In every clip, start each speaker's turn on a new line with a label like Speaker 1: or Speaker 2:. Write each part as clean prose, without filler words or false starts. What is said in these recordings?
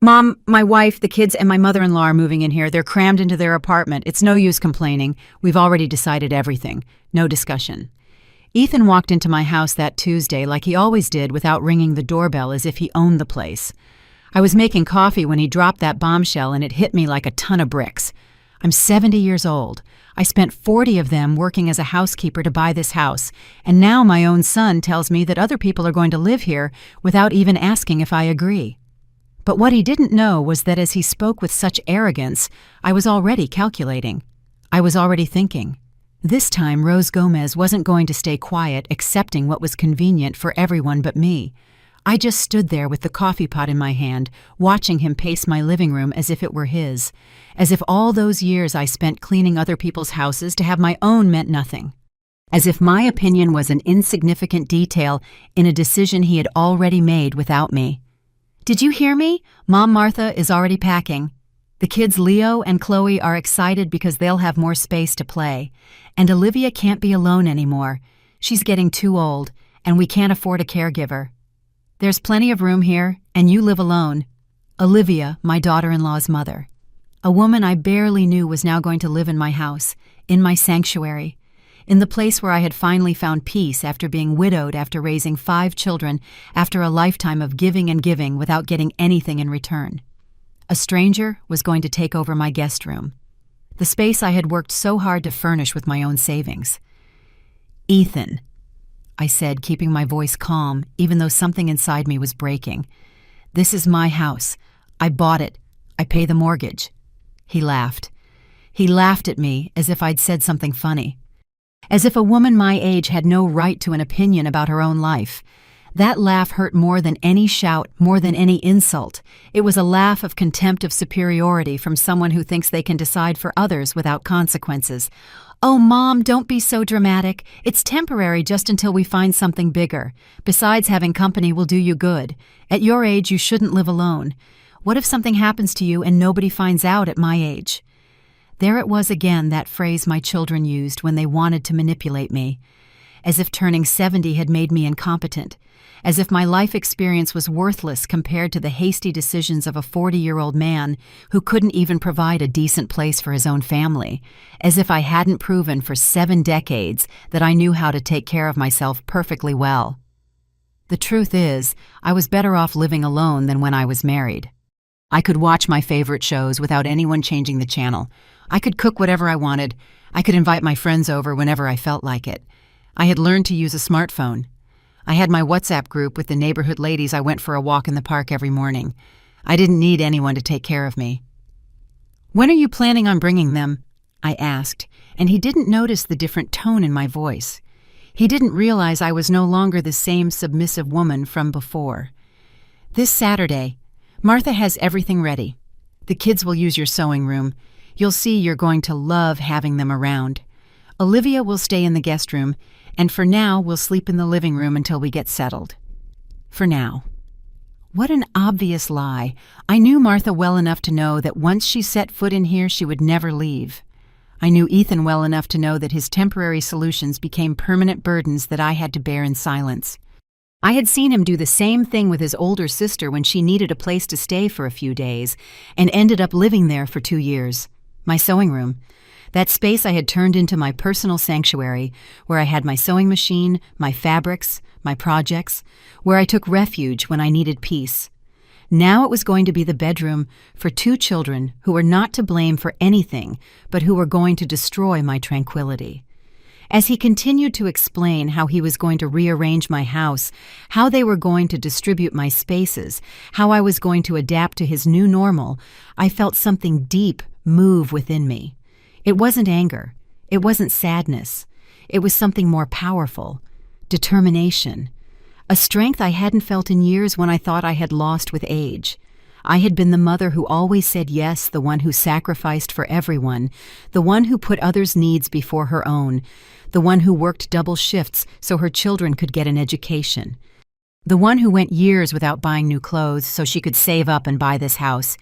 Speaker 1: Mom, my wife, the kids, and my mother-in-law are moving in here. They're crammed into their apartment. It's no use complaining. We've already decided everything. No discussion. Ethan walked into my house that Tuesday like he always did without ringing the doorbell as if he owned the place. I was making coffee when he dropped that bombshell and it hit me like a ton of bricks. I'm 70 years old. I spent 40 of them working as a housekeeper to buy this house, and now my own son tells me that other people are going to live here without even asking if I agree. But what he didn't know was that as he spoke with such arrogance, I was already calculating. I was already thinking. This time, Rose Gomez wasn't going to stay quiet, accepting what was convenient for everyone but me. I just stood there with the coffee pot in my hand, watching him pace my living room as if it were his, as if all those years I spent cleaning other people's houses to have my own meant nothing, as if my opinion was an insignificant detail in a decision he had already made without me. "Did you hear me? Mom Martha is already packing. The kids Leo and Chloe are excited because they'll have more space to play. And Olivia can't be alone anymore. She's getting too old, and we can't afford a caregiver. There's plenty of room here, and you live alone." Olivia, my daughter-in-law's mother. A woman I barely knew was now going to live in my house, in my sanctuary, in the place where I had finally found peace after being widowed after raising 5 children after a lifetime of giving and giving without getting anything in return. A stranger was going to take over my guest room, the space I had worked so hard to furnish with my own savings. "Ethan," I said, keeping my voice calm even though something inside me was breaking. "This is my house. I bought it. I pay the mortgage." He laughed. He laughed at me as if I'd said something funny. As if a woman my age had no right to an opinion about her own life. That laugh hurt more than any shout, more than any insult. It was a laugh of contempt of superiority from someone who thinks they can decide for others without consequences. "Oh, Mom, don't be so dramatic. It's temporary just until we find something bigger. Besides, having company will do you good. At your age, you shouldn't live alone. What if something happens to you and nobody finds out at my age?" There it was again, that phrase my children used when they wanted to manipulate me. As if turning 70 had made me incompetent. As if my life experience was worthless compared to the hasty decisions of a 40-year-old man who couldn't even provide a decent place for his own family. As if I hadn't proven for 7 decades that I knew how to take care of myself perfectly well. The truth is, I was better off living alone than when I was married. I could watch my favorite shows without anyone changing the channel. I could cook whatever I wanted. I could invite my friends over whenever I felt like it. I had learned to use a smartphone. I had my WhatsApp group with the neighborhood ladies I went for a walk in the park every morning. I didn't need anyone to take care of me. "When are you planning on bringing them?" I asked, and he didn't notice the different tone in my voice. He didn't realize I was no longer the same submissive woman from before. "This Saturday. Martha has everything ready. The kids will use your sewing room. You'll see you're going to love having them around. Olivia will stay in the guest room, and for now we'll sleep in the living room until we get settled." For now. What an obvious lie. I knew Martha well enough to know that once she set foot in here, she would never leave. I knew Ethan well enough to know that his temporary solutions became permanent burdens that I had to bear in silence. I had seen him do the same thing with his older sister when she needed a place to stay for a few days, and ended up living there for 2 years. My sewing room. That space I had turned into my personal sanctuary, where I had my sewing machine, my fabrics, my projects, where I took refuge when I needed peace. Now it was going to be the bedroom for 2 children who were not to blame for anything, but who were going to destroy my tranquility. As he continued to explain how he was going to rearrange my house, how they were going to distribute my spaces, how I was going to adapt to his new normal, I felt something deep move within me. It wasn't anger. It wasn't sadness. It was something more powerful. Determination. A strength I hadn't felt in years when I thought I had lost with age. I had been the mother who always said yes, the one who sacrificed for everyone, the one who put others' needs before her own, the one who worked double shifts so her children could get an education, the one who went years without buying new clothes so she could save up and buy this house.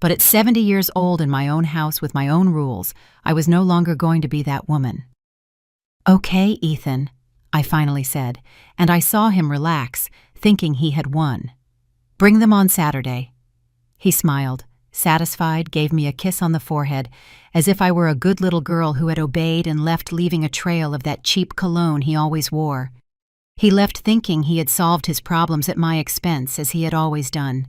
Speaker 1: But at 70 years old in my own house with my own rules, I was no longer going to be that woman. "Okay, Ethan," I finally said, and I saw him relax, thinking he had won. "Bring them on Saturday." He smiled, satisfied, gave me a kiss on the forehead, as if I were a good little girl who had obeyed and left, leaving a trail of that cheap cologne he always wore. He left thinking he had solved his problems at my expense, as he had always done.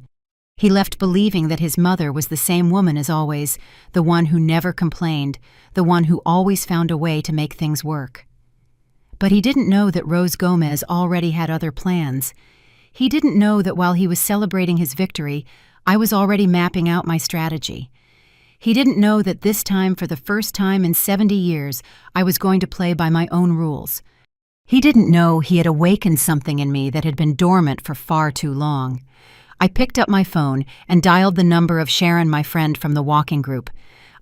Speaker 1: He left believing that his mother was the same woman as always, the one who never complained, the one who always found a way to make things work. But he didn't know that Rose Gomez already had other plans. He didn't know that while he was celebrating his victory, I was already mapping out my strategy. He didn't know that this time, for the first time in 70 years, I was going to play by my own rules. He didn't know he had awakened something in me that had been dormant for far too long. I picked up my phone and dialed the number of Sharon, my friend from the walking group.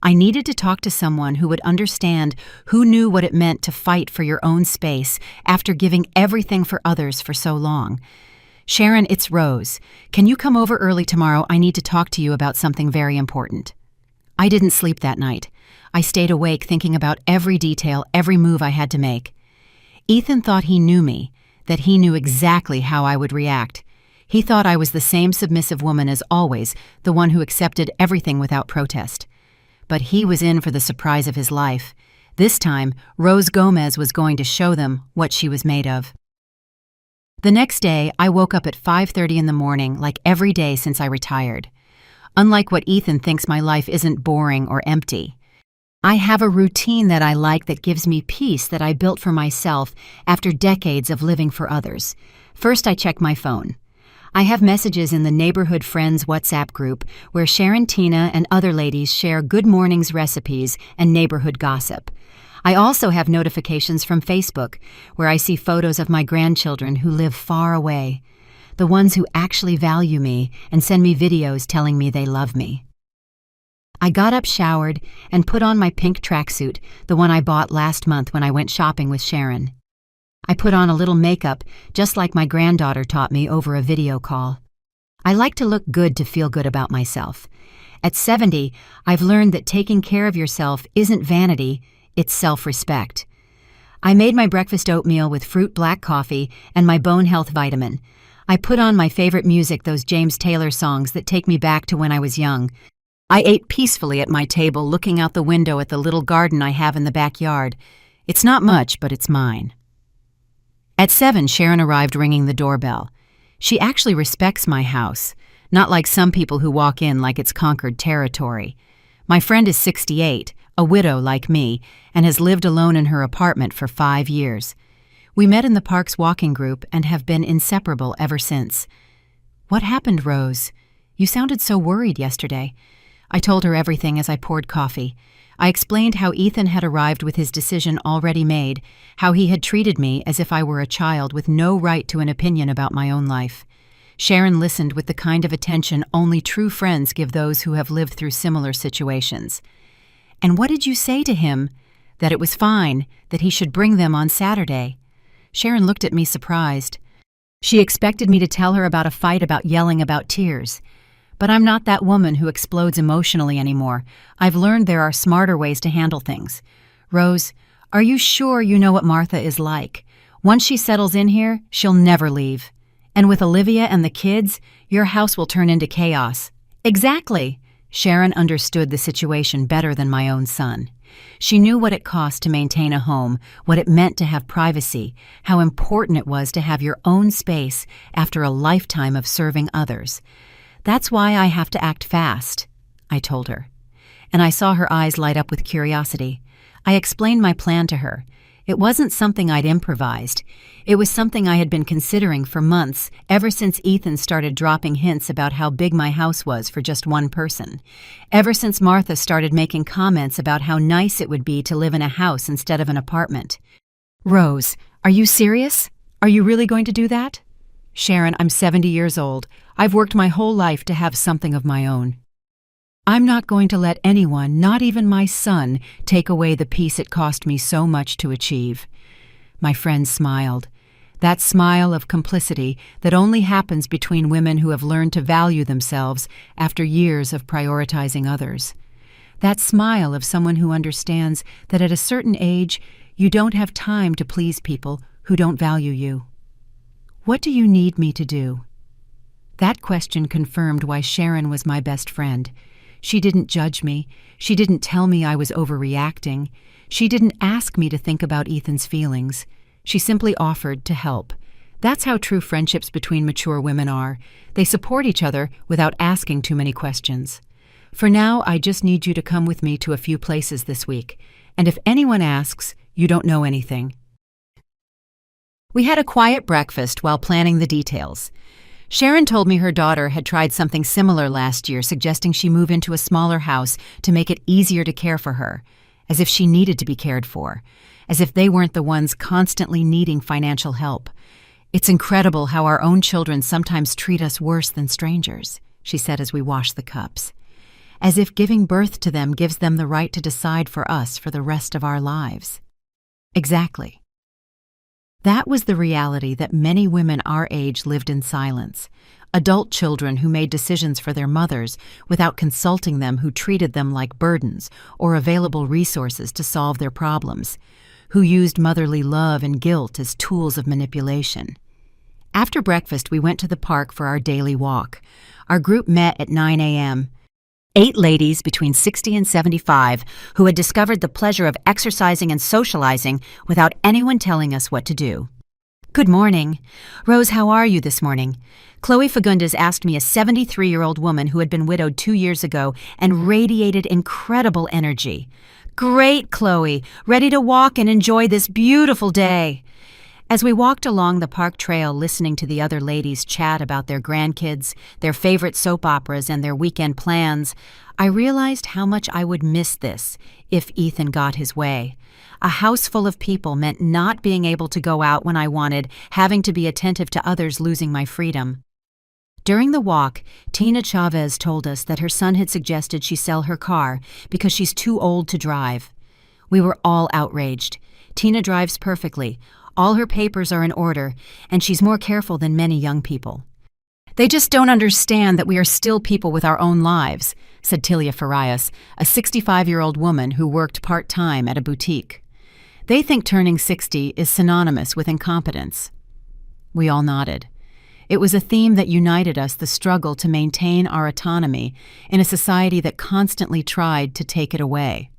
Speaker 1: I needed to talk to someone who would understand, who knew what it meant to fight for your own space after giving everything for others for so long. Sharon, it's Rose. Can you come over early tomorrow? I need to talk to you about something very important. I didn't sleep that night. I stayed awake thinking about every detail, every move I had to make. Ethan thought he knew me, that he knew exactly how I would react. He thought I was the same submissive woman as always, the one who accepted everything without protest. But he was in for the surprise of his life. This time, Rose Gomez was going to show them what she was made of. The next day, I woke up at 5:30 in the morning, like every day since I retired. Unlike what Ethan thinks, my life isn't boring or empty. I have a routine that I like, that gives me peace, that I built for myself after decades of living for others. First, I check my phone. I have messages in the Neighborhood Friends WhatsApp group where Sharon, Tina, and other ladies share good mornings recipes and neighborhood gossip. I also have notifications from Facebook where I see photos of my grandchildren who live far away, the ones who actually value me and send me videos telling me they love me. I got up, showered, and put on my pink tracksuit, the one I bought last month when I went shopping with Sharon. I put on a little makeup, just like my granddaughter taught me over a video call. I like to look good to feel good about myself. At 70, I've learned that taking care of yourself isn't vanity, it's self-respect. I made my breakfast oatmeal with fruit black coffee and my bone health vitamin. I put on my favorite music, those James Taylor songs that take me back to when I was young. I ate peacefully at my table, looking out the window at the little garden I have in the backyard. It's not much, but it's mine. At 7, Sharon arrived, ringing the doorbell. She actually respects my house, not like some people who walk in like it's conquered territory. My friend is 68, a widow like me, and has lived alone in her apartment for 5 years. We met in the park's walking group and have been inseparable ever since. What happened, Rose? You sounded so worried yesterday. I told her everything as I poured coffee. I explained how Ethan had arrived with his decision already made, how he had treated me as if I were a child with no right to an opinion about my own life. Sharon listened with the kind of attention only true friends give those who have lived through similar situations. And what did you say to him? That it was fine, that he should bring them on Saturday. Sharon looked at me surprised. She expected me to tell her about a fight, about yelling, about tears. But I'm not that woman who explodes emotionally anymore. I've learned there are smarter ways to handle things. Rose, are you sure you know what Martha is like? Once she settles in here, she'll never leave. And with Olivia and the kids, your house will turn into chaos. Exactly. Sharon understood the situation better than my own son. She knew what it cost to maintain a home, what it meant to have privacy, how important it was to have your own space after a lifetime of serving others. That's why I have to act fast, I told her. And I saw her eyes light up with curiosity. I explained my plan to her. It wasn't something I'd improvised. It was something I had been considering for months, ever since Ethan started dropping hints about how big my house was for just one person. Ever since Martha started making comments about how nice it would be to live in a house instead of an apartment. Rose, are you serious? Are you really going to do that? Sharon, I'm 70 years old. I've worked my whole life to have something of my own. I'm not going to let anyone, not even my son, take away the peace it cost me so much to achieve. My friend smiled. That smile of complicity that only happens between women who have learned to value themselves after years of prioritizing others. That smile of someone who understands that at a certain age, you don't have time to please people who don't value you. What do you need me to do? That question confirmed why Sharon was my best friend. She didn't judge me. She didn't tell me I was overreacting. She didn't ask me to think about Ethan's feelings. She simply offered to help. That's how true friendships between mature women are. They support each other without asking too many questions. For now, I just need you to come with me to a few places this week. And if anyone asks, you don't know anything. We had a quiet breakfast while planning the details. Sharon told me her daughter had tried something similar last year, suggesting she move into a smaller house to make it easier to care for her, as if she needed to be cared for, as if they weren't the ones constantly needing financial help. It's incredible how our own children sometimes treat us worse than strangers, she said as we washed the cups, as if giving birth to them gives them the right to decide for us for the rest of our lives. Exactly. That was the reality that many women our age lived in silence. Adult children who made decisions for their mothers without consulting them, who treated them like burdens or available resources to solve their problems, who used motherly love and guilt as tools of manipulation. After breakfast, we went to the park for our daily walk. Our group met at 9 a.m. 8 ladies between 60 and 75 who had discovered the pleasure of exercising and socializing without anyone telling us what to do. Good morning. Rose, how are you this morning? Chloe Fagundes asked me, a 73-year-old woman who had been widowed 2 years ago and radiated incredible energy. Great, Chloe. Ready to walk and enjoy this beautiful day. As we walked along the park trail listening to the other ladies chat about their grandkids, their favorite soap operas, and their weekend plans, I realized how much I would miss this if Ethan got his way. A house full of people meant not being able to go out when I wanted, having to be attentive to others, losing my freedom. During the walk, Tina Chavez told us that her son had suggested she sell her car because she's too old to drive. We were all outraged. Tina drives perfectly. All her papers are in order, and she's more careful than many young people. They just don't understand that we are still people with our own lives, said Tilia Farias, a 65-year-old woman who worked part-time at a boutique. They think turning 60 is synonymous with incompetence. We all nodded. It was a theme that united us, the struggle to maintain our autonomy in a society that constantly tried to take it away.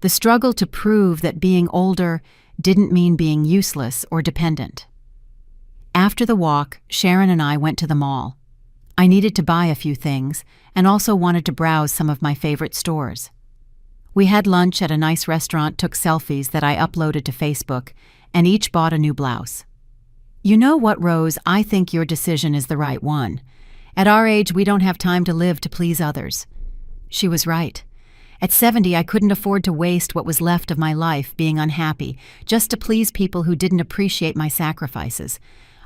Speaker 1: The struggle to prove that being older didn't mean being useless or dependent. After the walk, Sharon and I went to the mall. I needed to buy a few things and also wanted to browse some of my favorite stores. We had lunch at a nice restaurant, took selfies that I uploaded to Facebook, and each bought a new blouse. You know what, Rose? I think your decision is the right one. At our age, we don't have time to live to please others. She was right. At 70, I couldn't afford to waste what was left of my life being unhappy just to please people who didn't appreciate my sacrifices.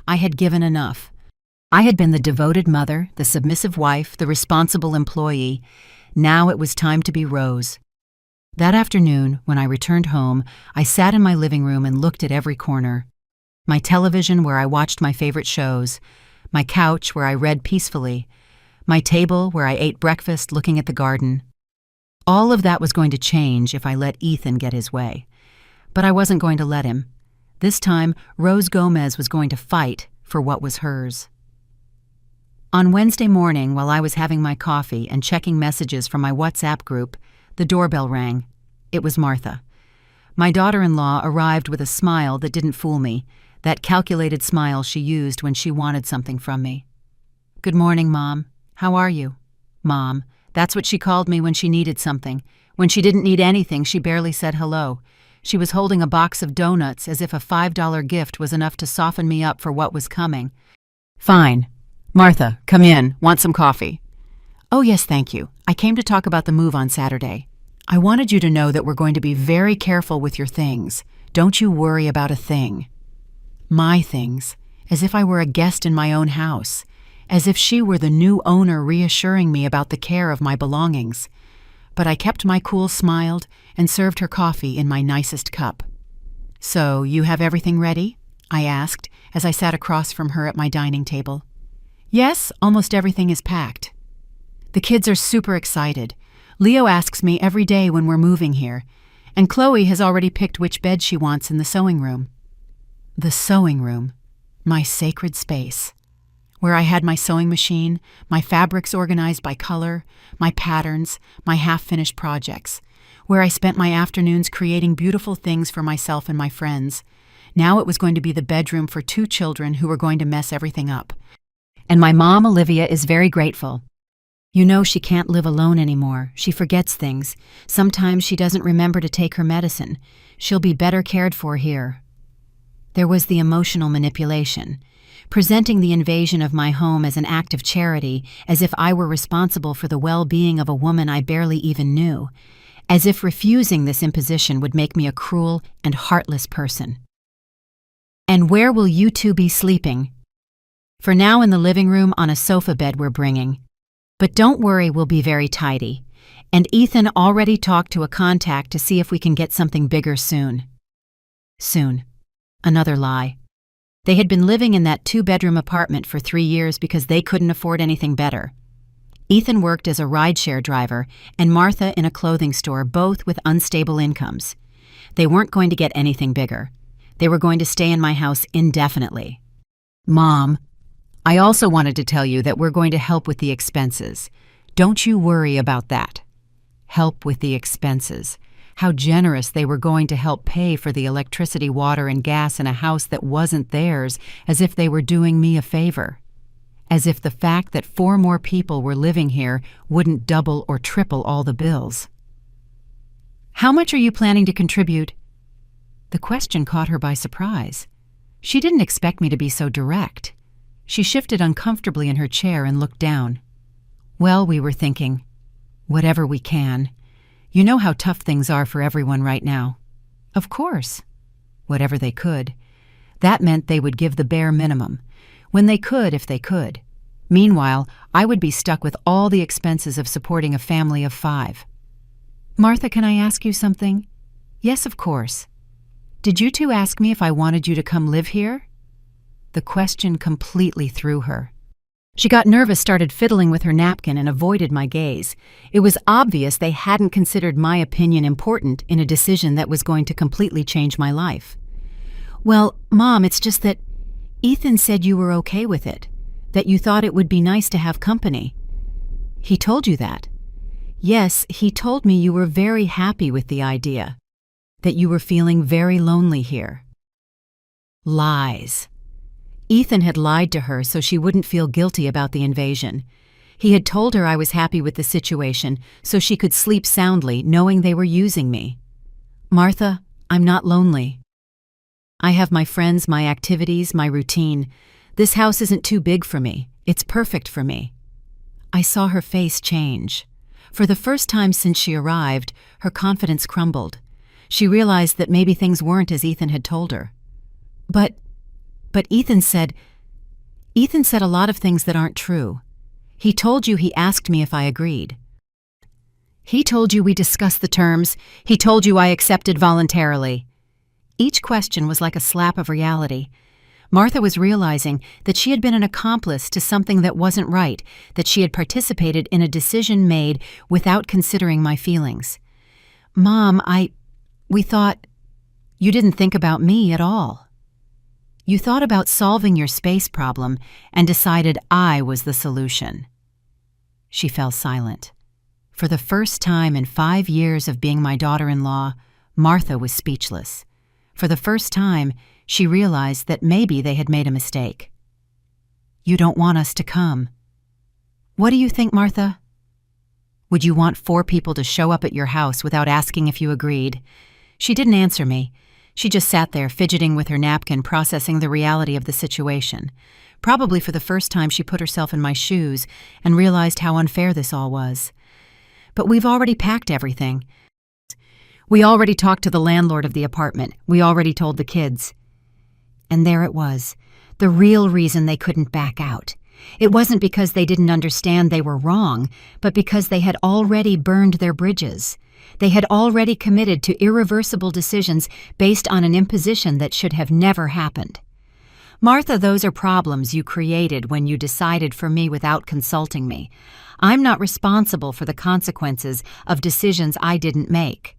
Speaker 1: I had given enough. I had been the devoted mother, the submissive wife, the responsible employee. Now it was time to be Rose. That afternoon, when I returned home, I sat in my living room and looked at every corner. My television where I watched my favorite shows, my couch where I read peacefully, my table where I ate breakfast looking at the garden. All of that was going to change if I let Ethan get his way. But I wasn't going to let him. This time, Rose Gomez was going to fight for what was hers. On Wednesday morning, while I was having my coffee and checking messages from my WhatsApp group, the doorbell rang. It was Martha. My daughter-in-law arrived with a smile that didn't fool me, that calculated smile she used when she wanted something from me. Good morning, Mom. How are you? Mom. That's what she called me when she needed something. When she didn't need anything, she barely said hello. She was holding a box of donuts as if a $5 gift was enough to soften me up for what was coming. Fine. Martha, come in. Want some coffee? Oh, yes, thank you. I came to talk about the move on Saturday. I wanted you to know that we're going to be very careful with your things. Don't you worry about a thing. My things, as if I were a guest in my own house, as if she were the new owner reassuring me about the care of my belongings. But I kept my cool, smiled, and served her coffee in my nicest cup. So, you have everything ready? I asked, as I sat across from her at my dining table. Yes, almost everything is packed. The kids are super excited. Leo asks me every day when we're moving here, and Chloe has already picked which bed she wants in the sewing room. The sewing room, my sacred space. where I had my sewing machine, my fabrics organized by color, my patterns, my half-finished projects, where I spent my afternoons creating beautiful things for myself and my friends. Now it was going to be the bedroom for 2 children who were going to mess everything up. And my mom, Olivia, is very grateful. You know, she can't live alone anymore. She forgets things. Sometimes she doesn't remember to take her medicine. She'll be better cared for here. There was the emotional manipulation, presenting the invasion of my home as an act of charity, as if I were responsible for the well-being of a woman I barely even knew, as if refusing this imposition would make me a cruel and heartless person. And where will you two be sleeping? For now, in the living room on a sofa bed we're bringing. But don't worry, we'll be very tidy. And Ethan already talked to a contact to see if we can get something bigger soon. Soon. Another lie. They had been living in that 2-bedroom apartment for 3 years because they couldn't afford anything better. Ethan worked as a rideshare driver and Martha in a clothing store, both with unstable incomes. They weren't going to get anything bigger. They were going to stay in my house indefinitely. Mom, I also wanted to tell you that we're going to help with the expenses. Don't you worry about that. Help with the expenses. How generous they were going to help pay for the electricity, water, and gas in a house that wasn't theirs, as if they were doing me a favor. As if the fact that 4 more people were living here wouldn't double or triple all the bills. How much are you planning to contribute? The question caught her by surprise. She didn't expect me to be so direct. She shifted uncomfortably in her chair and looked down. Well, we were thinking, whatever we can. You know how tough things are for everyone right now. Of course. Whatever they could. That meant they would give the bare minimum. When they could, if they could. Meanwhile, I would be stuck with all the expenses of supporting a family of 5. Martha, can I ask you something? Yes, of course. Did you two ask me if I wanted you to come live here? The question completely threw her. She got nervous, started fiddling with her napkin, and avoided my gaze. It was obvious they hadn't considered my opinion important in a decision that was going to completely change my life. Well, Mom, it's just that Ethan said you were okay with it, that you thought it would be nice to have company. He told you that? Yes, he told me you were very happy with the idea, that you were feeling very lonely here. Lies. Ethan had lied to her so she wouldn't feel guilty about the invasion. He had told her I was happy with the situation so she could sleep soundly knowing they were using me. Martha, I'm not lonely. I have my friends, my activities, my routine. This house isn't too big for me. It's perfect for me. I saw her face change. For the first time since she arrived, her confidence crumbled. She realized that maybe things weren't as Ethan had told her. But Ethan said a lot of things that aren't true. He told you he asked me if I agreed. He told you we discussed the terms. He told you I accepted voluntarily. Each question was like a slap of reality. Martha was realizing that she had been an accomplice to something that wasn't right, that she had participated in a decision made without considering my feelings. Mom, we thought you didn't think about me at all. You thought about solving your space problem and decided I was the solution. She fell silent. For the first time in 5 years of being my daughter-in-law, Martha was speechless. For the first time, she realized that maybe they had made a mistake. You don't want us to come. What do you think, Martha? Would you want 4 people to show up at your house without asking if you agreed? She didn't answer me. She just sat there, fidgeting with her napkin, processing the reality of the situation. Probably for the first time she put herself in my shoes and realized how unfair this all was. But we've already packed everything. We already talked to the landlord of the apartment. We already told the kids. And there it was, the real reason they couldn't back out. It wasn't because they didn't understand they were wrong, but because they had already burned their bridges. They had already committed to irreversible decisions based on an imposition that should have never happened. Martha, those are problems you created when you decided for me without consulting me. I'm not responsible for the consequences of decisions I didn't make.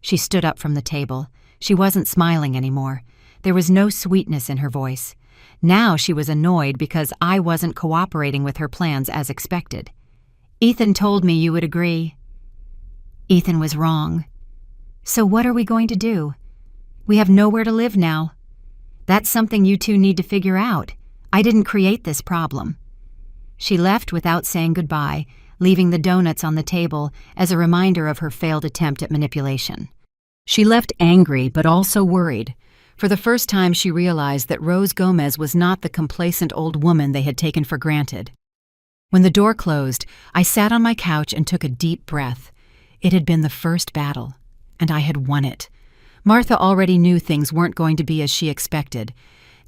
Speaker 1: She stood up from the table. She wasn't smiling anymore. There was no sweetness in her voice. Now she was annoyed because I wasn't cooperating with her plans as expected. "Ethan told me you would agree." Ethan was wrong. "So what are we going to do? We have nowhere to live now. That's something you two need to figure out. I didn't create this problem." She left without saying goodbye, leaving the donuts on the table as a reminder of her failed attempt at manipulation. She left angry but also worried. For the first time she realized that Rose Gomez was not the complacent old woman they had taken for granted. When the door closed, I sat on my couch and took a deep breath. It had been the first battle, and I had won it. Martha already knew things weren't going to be as she expected.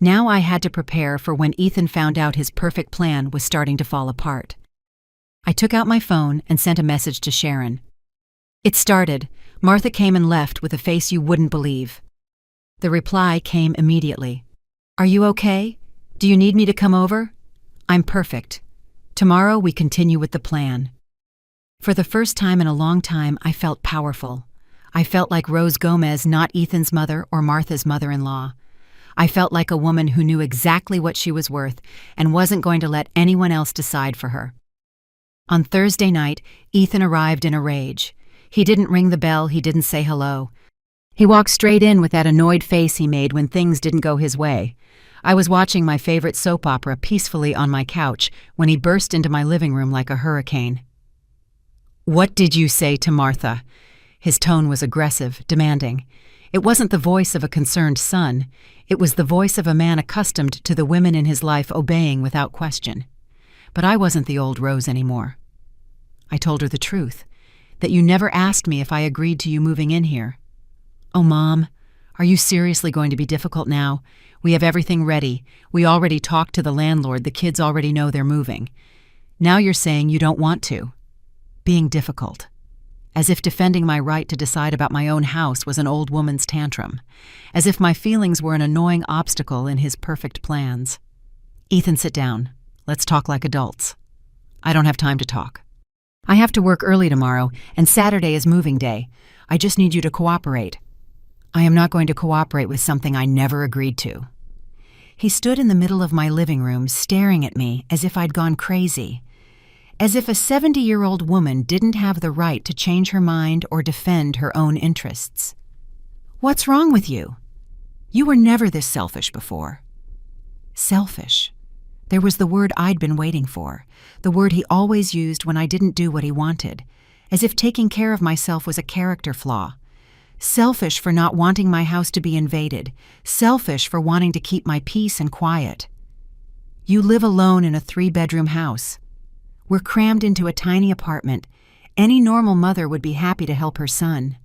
Speaker 1: Now I had to prepare for when Ethan found out his perfect plan was starting to fall apart. I took out my phone and sent a message to Sharon. It started. Martha came and left with a face you wouldn't believe. The reply came immediately. "Are you okay? Do you need me to come over? I'm perfect. Tomorrow we continue with the plan." For the first time in a long time, I felt powerful. I felt like Rose Gomez, not Ethan's mother or Martha's mother-in-law. I felt like a woman who knew exactly what she was worth and wasn't going to let anyone else decide for her. On Thursday night, Ethan arrived in a rage. He didn't ring the bell, he didn't say hello. He walked straight in with that annoyed face he made when things didn't go his way. I was watching my favorite soap opera peacefully on my couch when he burst into my living room like a hurricane. "What did you say to Martha?" His tone was aggressive, demanding. It wasn't the voice of a concerned son. It was the voice of a man accustomed to the women in his life obeying without question. But I wasn't the old Rose anymore. I told her the truth, that you never asked me if I agreed to you moving in here. "Oh, Mom, are you seriously going to be difficult now? We have everything ready. We already talked to the landlord. The kids already know they're moving. Now you're saying you don't want to." Being difficult. As if defending my right to decide about my own house was an old woman's tantrum. As if my feelings were an annoying obstacle in his perfect plans. "Ethan, sit down. Let's talk like adults." "I don't have time to talk. I have to work early tomorrow, and Saturday is moving day. I just need you to cooperate." "I am not going to cooperate with something I never agreed to." He stood in the middle of my living room, staring at me as if I'd gone crazy. As if a 70-year-old woman didn't have the right to change her mind or defend her own interests. "What's wrong with you? You were never this selfish before." Selfish. There was the word I'd been waiting for, the word he always used when I didn't do what he wanted, as if taking care of myself was a character flaw. Selfish for not wanting my house to be invaded, selfish for wanting to keep my peace and quiet. "You live alone in a 3-bedroom house. We're crammed into a tiny apartment. Any normal mother would be happy to help her son."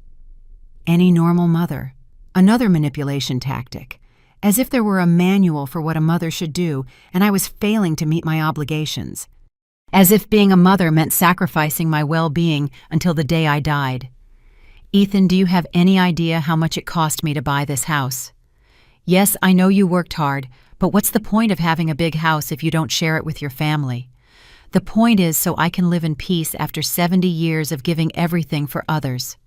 Speaker 1: Any normal mother. Another manipulation tactic. As if there were a manual for what a mother should do, and I was failing to meet my obligations. As if being a mother meant sacrificing my well-being until the day I died. "Ethan, do you have any idea how much it cost me to buy this house? Yes, I know you worked hard, but what's the point of having a big house if you don't share it with your family? The point is so I can live in peace after 70 years of giving everything for others."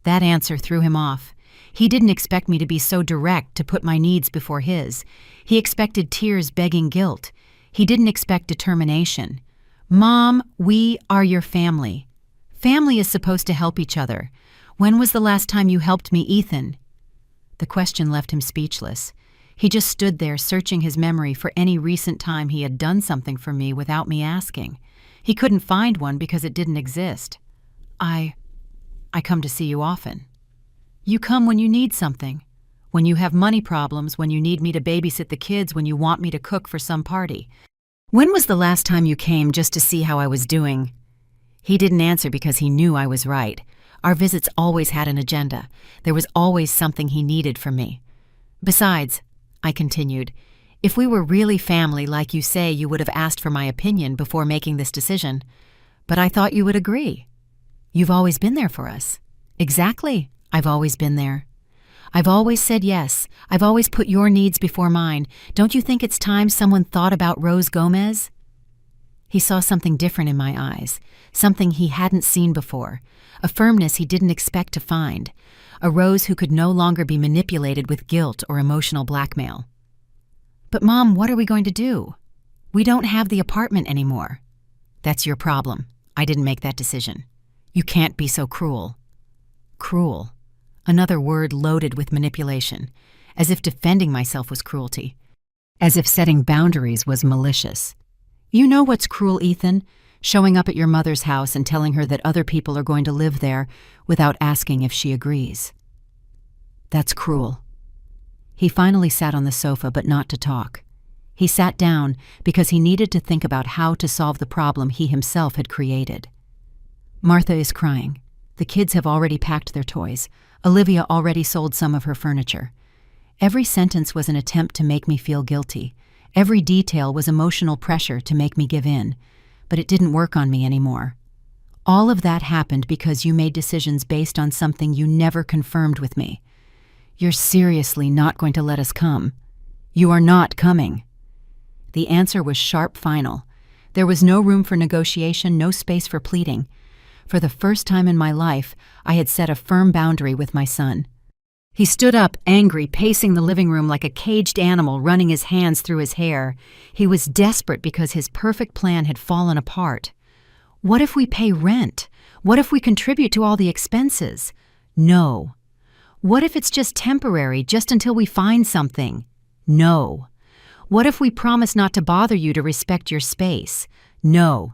Speaker 1: That answer threw him off. He didn't expect me to be so direct, to put my needs before his. He expected tears begging guilt. He didn't expect determination. "Mom, we are your family. Family is supposed to help each other. When was the last time you helped me, Ethan?" The question left him speechless. He just stood there searching his memory for any recent time he had done something for me without me asking. He couldn't find one because it didn't exist. I come to see you often." "You come when you need something. When you have money problems, when you need me to babysit the kids, when you want me to cook for some party. When was the last time you came just to see how I was doing?" He didn't answer because he knew I was right. Our visits always had an agenda. There was always something he needed from me. "Besides," I continued, "if we were really family like you say, you would have asked for my opinion before making this decision. But I thought you would agree. You've always been there for us." "Exactly. I've always been there. I've always said yes. I've always put your needs before mine. Don't you think it's time someone thought about Rose Gomez?" He saw something different in my eyes, something he hadn't seen before, a firmness he didn't expect to find, a Rose who could no longer be manipulated with guilt or emotional blackmail. "But Mom, what are we going to do? We don't have the apartment anymore." "That's your problem. I didn't make that decision. You can't be so cruel." Cruel. Another word loaded with manipulation, as if defending myself was cruelty, as if setting boundaries was malicious. "You know what's cruel, Ethan? Showing up at your mother's house and telling her that other people are going to live there without asking if she agrees. That's cruel." He finally sat on the sofa, but not to talk. He sat down because he needed to think about how to solve the problem he himself had created. "Martha is crying. The kids have already packed their toys. Olivia already sold some of her furniture." Every sentence was an attempt to make me feel guilty. Every detail was emotional pressure to make me give in. But it didn't work on me anymore. "All of that happened because you made decisions based on something you never confirmed with me. You're seriously not going to let us come. You are not coming." The answer was sharp, final. There was no room for negotiation, no space for pleading. For the first time in my life, I had set a firm boundary with my son. He stood up, angry, pacing the living room like a caged animal, running his hands through his hair. He was desperate because his perfect plan had fallen apart. "What if we pay rent? What if we contribute to all the expenses?" "No." "What if it's just temporary, just until we find something?" "No." "What if we promise not to bother you to respect your space?" "No."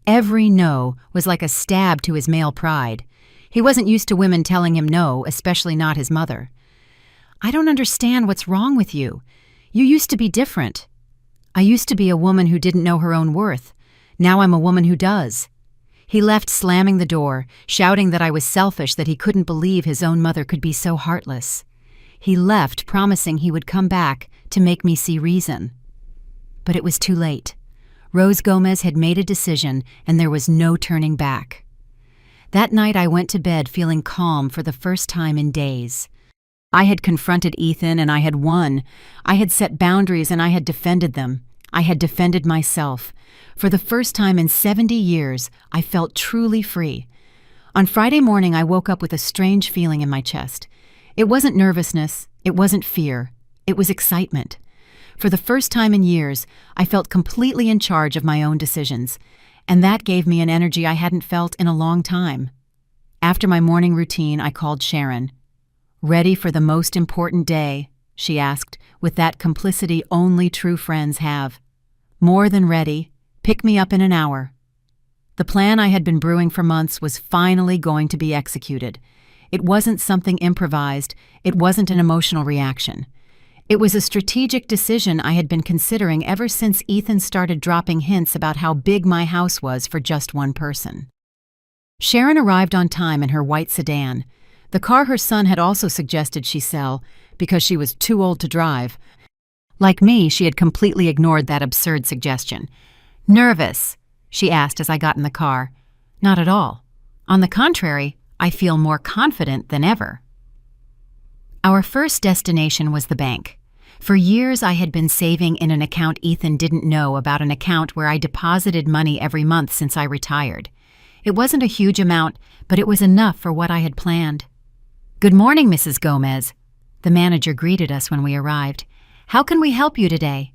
Speaker 1: Every no was like a stab to his male pride. He wasn't used to women telling him no, especially not his mother. "I don't understand what's wrong with you. You used to be different." "I used to be a woman who didn't know her own worth. Now I'm a woman who does." He left, slamming the door, shouting that I was selfish, that he couldn't believe his own mother could be so heartless. He left, promising he would come back to make me see reason. But it was too late. Rose Gomez had made a decision, and there was no turning back. That night I went to bed feeling calm for the first time in days. I had confronted Ethan and I had won. I had set boundaries and I had defended them. I had defended myself. For the first time in 70 years, I felt truly free. On Friday morning, I woke up with a strange feeling in my chest. It wasn't nervousness. It wasn't fear. It was excitement. For the first time in years, I felt completely in charge of my own decisions, and that gave me an energy I hadn't felt in a long time. After my morning routine, I called Sharon. "Ready for the most important day?" she asked, with that complicity only true friends have. "More than ready. Pick me up in an hour." The plan I had been brewing for months was finally going to be executed. It wasn't something improvised. It wasn't an emotional reaction. It was a strategic decision I had been considering ever since Ethan started dropping hints about how big my house was for just one person. Sharon arrived on time in her white sedan. The car her son had also suggested she sell because she was too old to drive. Like me, she had completely ignored that absurd suggestion. "Nervous?" she asked as I got in the car. "Not at all. On the contrary, I feel more confident than ever." Our first destination was the bank. For years, I had been saving in an account Ethan didn't know about, an account where I deposited money every month since I retired. It wasn't a huge amount, but it was enough for what I had planned. "Good morning, Mrs. Gomez." The manager greeted us when we arrived. "How can we help you today?"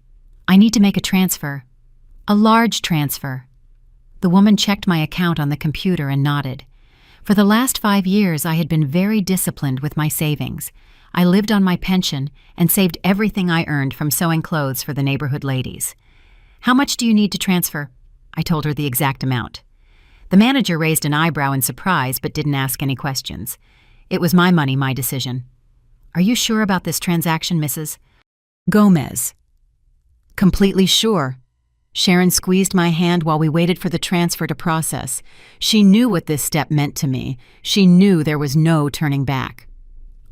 Speaker 1: "I need to make a transfer." "A large transfer." The woman checked my account on the computer and nodded. For the last 5 years, I had been very disciplined with my savings. I lived on my pension and saved everything I earned from sewing clothes for the neighborhood ladies. "How much do you need to transfer?" I told her the exact amount. The manager raised an eyebrow in surprise but didn't ask any questions. It was my money, my decision. "Are you sure about this transaction, Mrs. Gomez?" "Completely sure." Sharon squeezed my hand while we waited for the transfer to process. She knew what this step meant to me. She knew there was no turning back.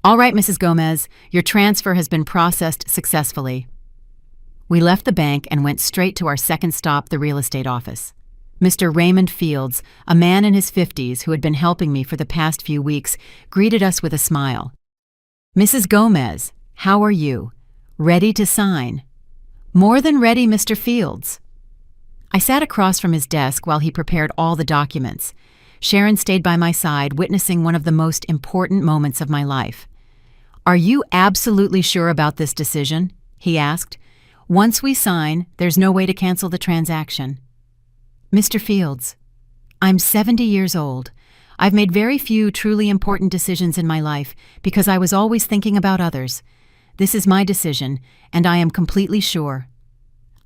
Speaker 1: "All right, Mrs. Gomez, your transfer has been processed successfully." We left the bank and went straight to our second stop, the real estate office. Mr. Raymond Fields, a man in his 50s who had been helping me for the past few weeks, greeted us with a smile. "Mrs. Gomez, how are you? Ready to sign?" "More than ready, Mr. Fields." I sat across from his desk while he prepared all the documents. Sharon stayed by my side, witnessing one of the most important moments of my life. "Are you absolutely sure about this decision?" he asked. Once we sign, there's no way to cancel the transaction. Mr. Fields, I'm 70 years old. I've made very few truly important decisions in my life because I was always thinking about others. This is my decision, and I am completely sure.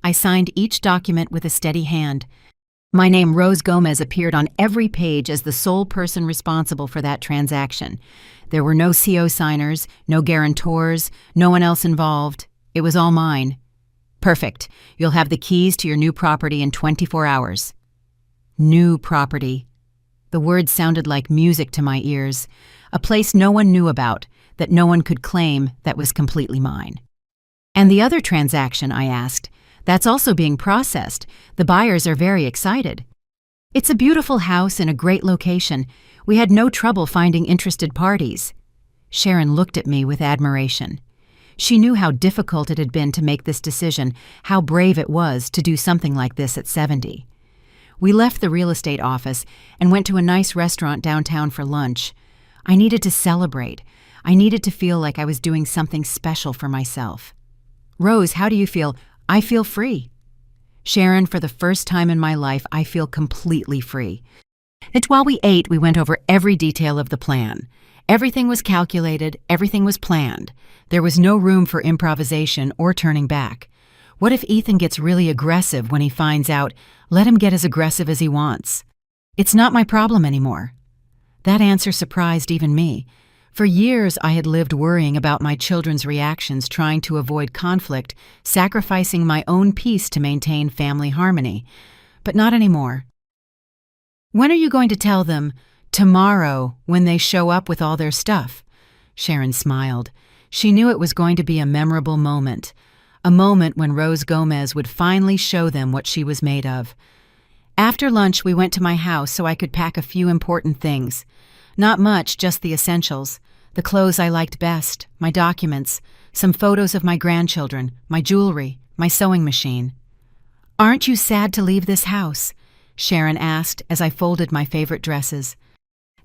Speaker 1: I signed each document with a steady hand. My name, Rose Gomez, appeared on every page as the sole person responsible for that transaction. There were no CO signers, no guarantors, no one else involved. It was all mine. Perfect. You'll have the keys to your new property in 24 hours. New property. The words sounded like music to my ears. A place no one knew about, that no one could claim, that was completely mine. And the other transaction, I asked. That's also being processed. The buyers are very excited. It's a beautiful house in a great location. We had no trouble finding interested parties. Sharon looked at me with admiration. She knew how difficult it had been to make this decision, how brave it was to do something like this at 70. We left the real estate office and went to a nice restaurant downtown for lunch. I needed to celebrate. I needed to feel like I was doing something special for myself. Rose, how do you feel? I feel free. Sharon, for the first time in my life, I feel completely free. And while we ate, we went over every detail of the plan. Everything was calculated, everything was planned. There was no room for improvisation or turning back. What if Ethan gets really aggressive when he finds out? Let him get as aggressive as he wants. It's not my problem anymore. That answer surprised even me. For years, I had lived worrying about my children's reactions, trying to avoid conflict, sacrificing my own peace to maintain family harmony. But not anymore. When are you going to tell them? Tomorrow, when they show up with all their stuff. Sharon smiled. She knew it was going to be a memorable moment. A moment when Rose Gomez would finally show them what she was made of. After lunch, we went to my house so I could pack a few important things. Not much, just the essentials. The clothes I liked best, my documents, some photos of my grandchildren, my jewelry, my sewing machine. Aren't you sad to leave this house? Sharon asked as I folded my favorite dresses.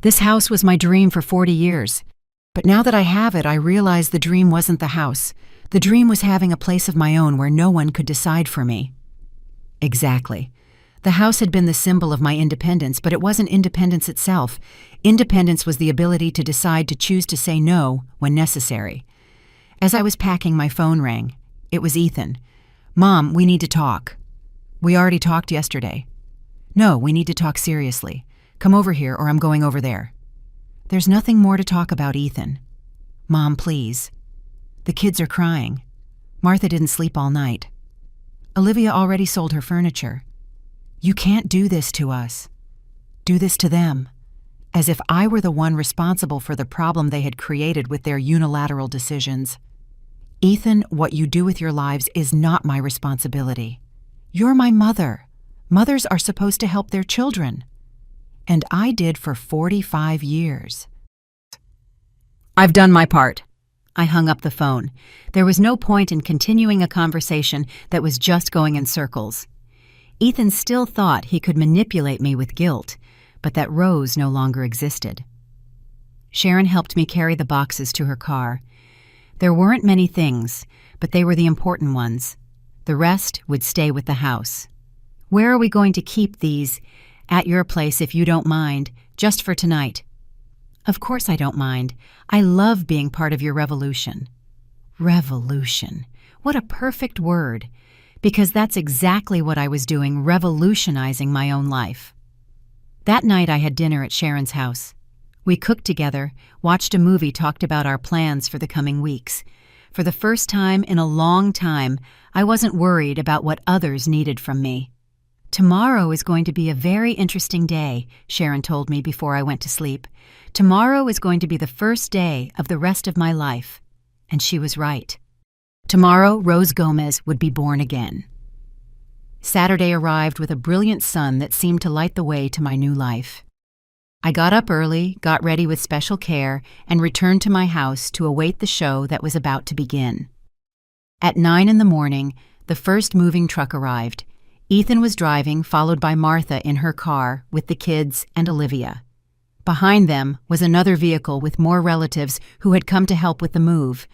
Speaker 1: This house was my dream for 40 years. But now that I have it, I realize the dream wasn't the house. The dream was having a place of my own where no one could decide for me. Exactly. The house had been the symbol of my independence, but it wasn't independence itself. Independence was the ability to decide to choose to say no when necessary. As I was packing, my phone rang. It was Ethan. Mom, we need to talk. We already talked yesterday. No, we need to talk seriously. Come over here or I'm going over there. There's nothing more to talk about, Ethan. Mom, please. The kids are crying. Martha didn't sleep all night. Olivia already sold her furniture. You can't do this to us. Do this to them. As if I were the one responsible for the problem they had created with their unilateral decisions. Ethan, what you do with your lives is not my responsibility. You're my mother. Mothers are supposed to help their children. And I did for 45 years. I've done my part. I hung up the phone. There was no point in continuing a conversation that was just going in circles. Ethan still thought he could manipulate me with guilt, but that Rose no longer existed. Sharon helped me carry the boxes to her car. There weren't many things, but they were the important ones. The rest would stay with the house. Where are we going to keep these? At your place, if you don't mind, just for tonight. Of course I don't mind. I love being part of your revolution. Revolution. What a perfect word. Because that's exactly what I was doing, revolutionizing my own life. That night I had dinner at Sharon's house. We cooked together, watched a movie, talked about our plans for the coming weeks. For the first time in a long time, I wasn't worried about what others needed from me. Tomorrow is going to be a very interesting day, Sharon told me before I went to sleep. Tomorrow is going to be the first day of the rest of my life. And she was right. Tomorrow, Rose Gomez would be born again. Saturday arrived with a brilliant sun that seemed to light the way to my new life. I got up early, got ready with special care, and returned to my house to await the show that was about to begin. At 9 a.m, the first moving truck arrived. Ethan was driving, followed by Martha in her car with the kids and Olivia. Behind them was another vehicle with more relatives who had come to help with the move.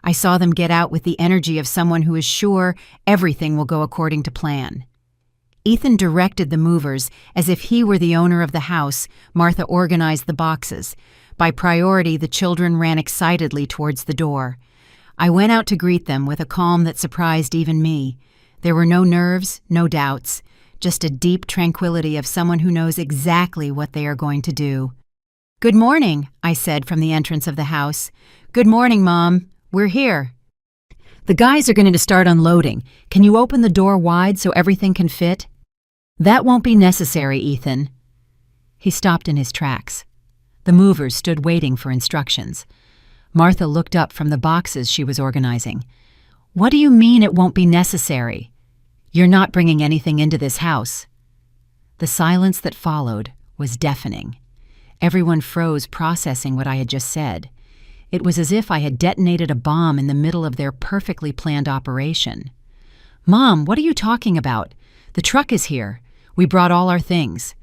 Speaker 1: I saw them get out with the energy of someone who is sure everything will go according to plan. Ethan directed the movers as if he were the owner of the house. Martha organized the boxes. By priority, the children ran excitedly towards the door. I went out to greet them with a calm that surprised even me. There were no nerves, no doubts, just a deep tranquility of someone who knows exactly what they are going to do. "Good morning," I said from the entrance of the house. "Good morning, Mom. We're here." "The guys are going to start unloading. Can you open the door wide so everything can fit?" "That won't be necessary, Ethan." He stopped in his tracks. The movers stood waiting for instructions. Martha looked up from the boxes she was organizing. "What do you mean it won't be necessary? You're not bringing anything into this house." The silence that followed was deafening. Everyone froze, processing what I had just said. It was as if I had detonated a bomb in the middle of their perfectly planned operation. "Mom, what are you talking about? The truck is here. We brought all our things.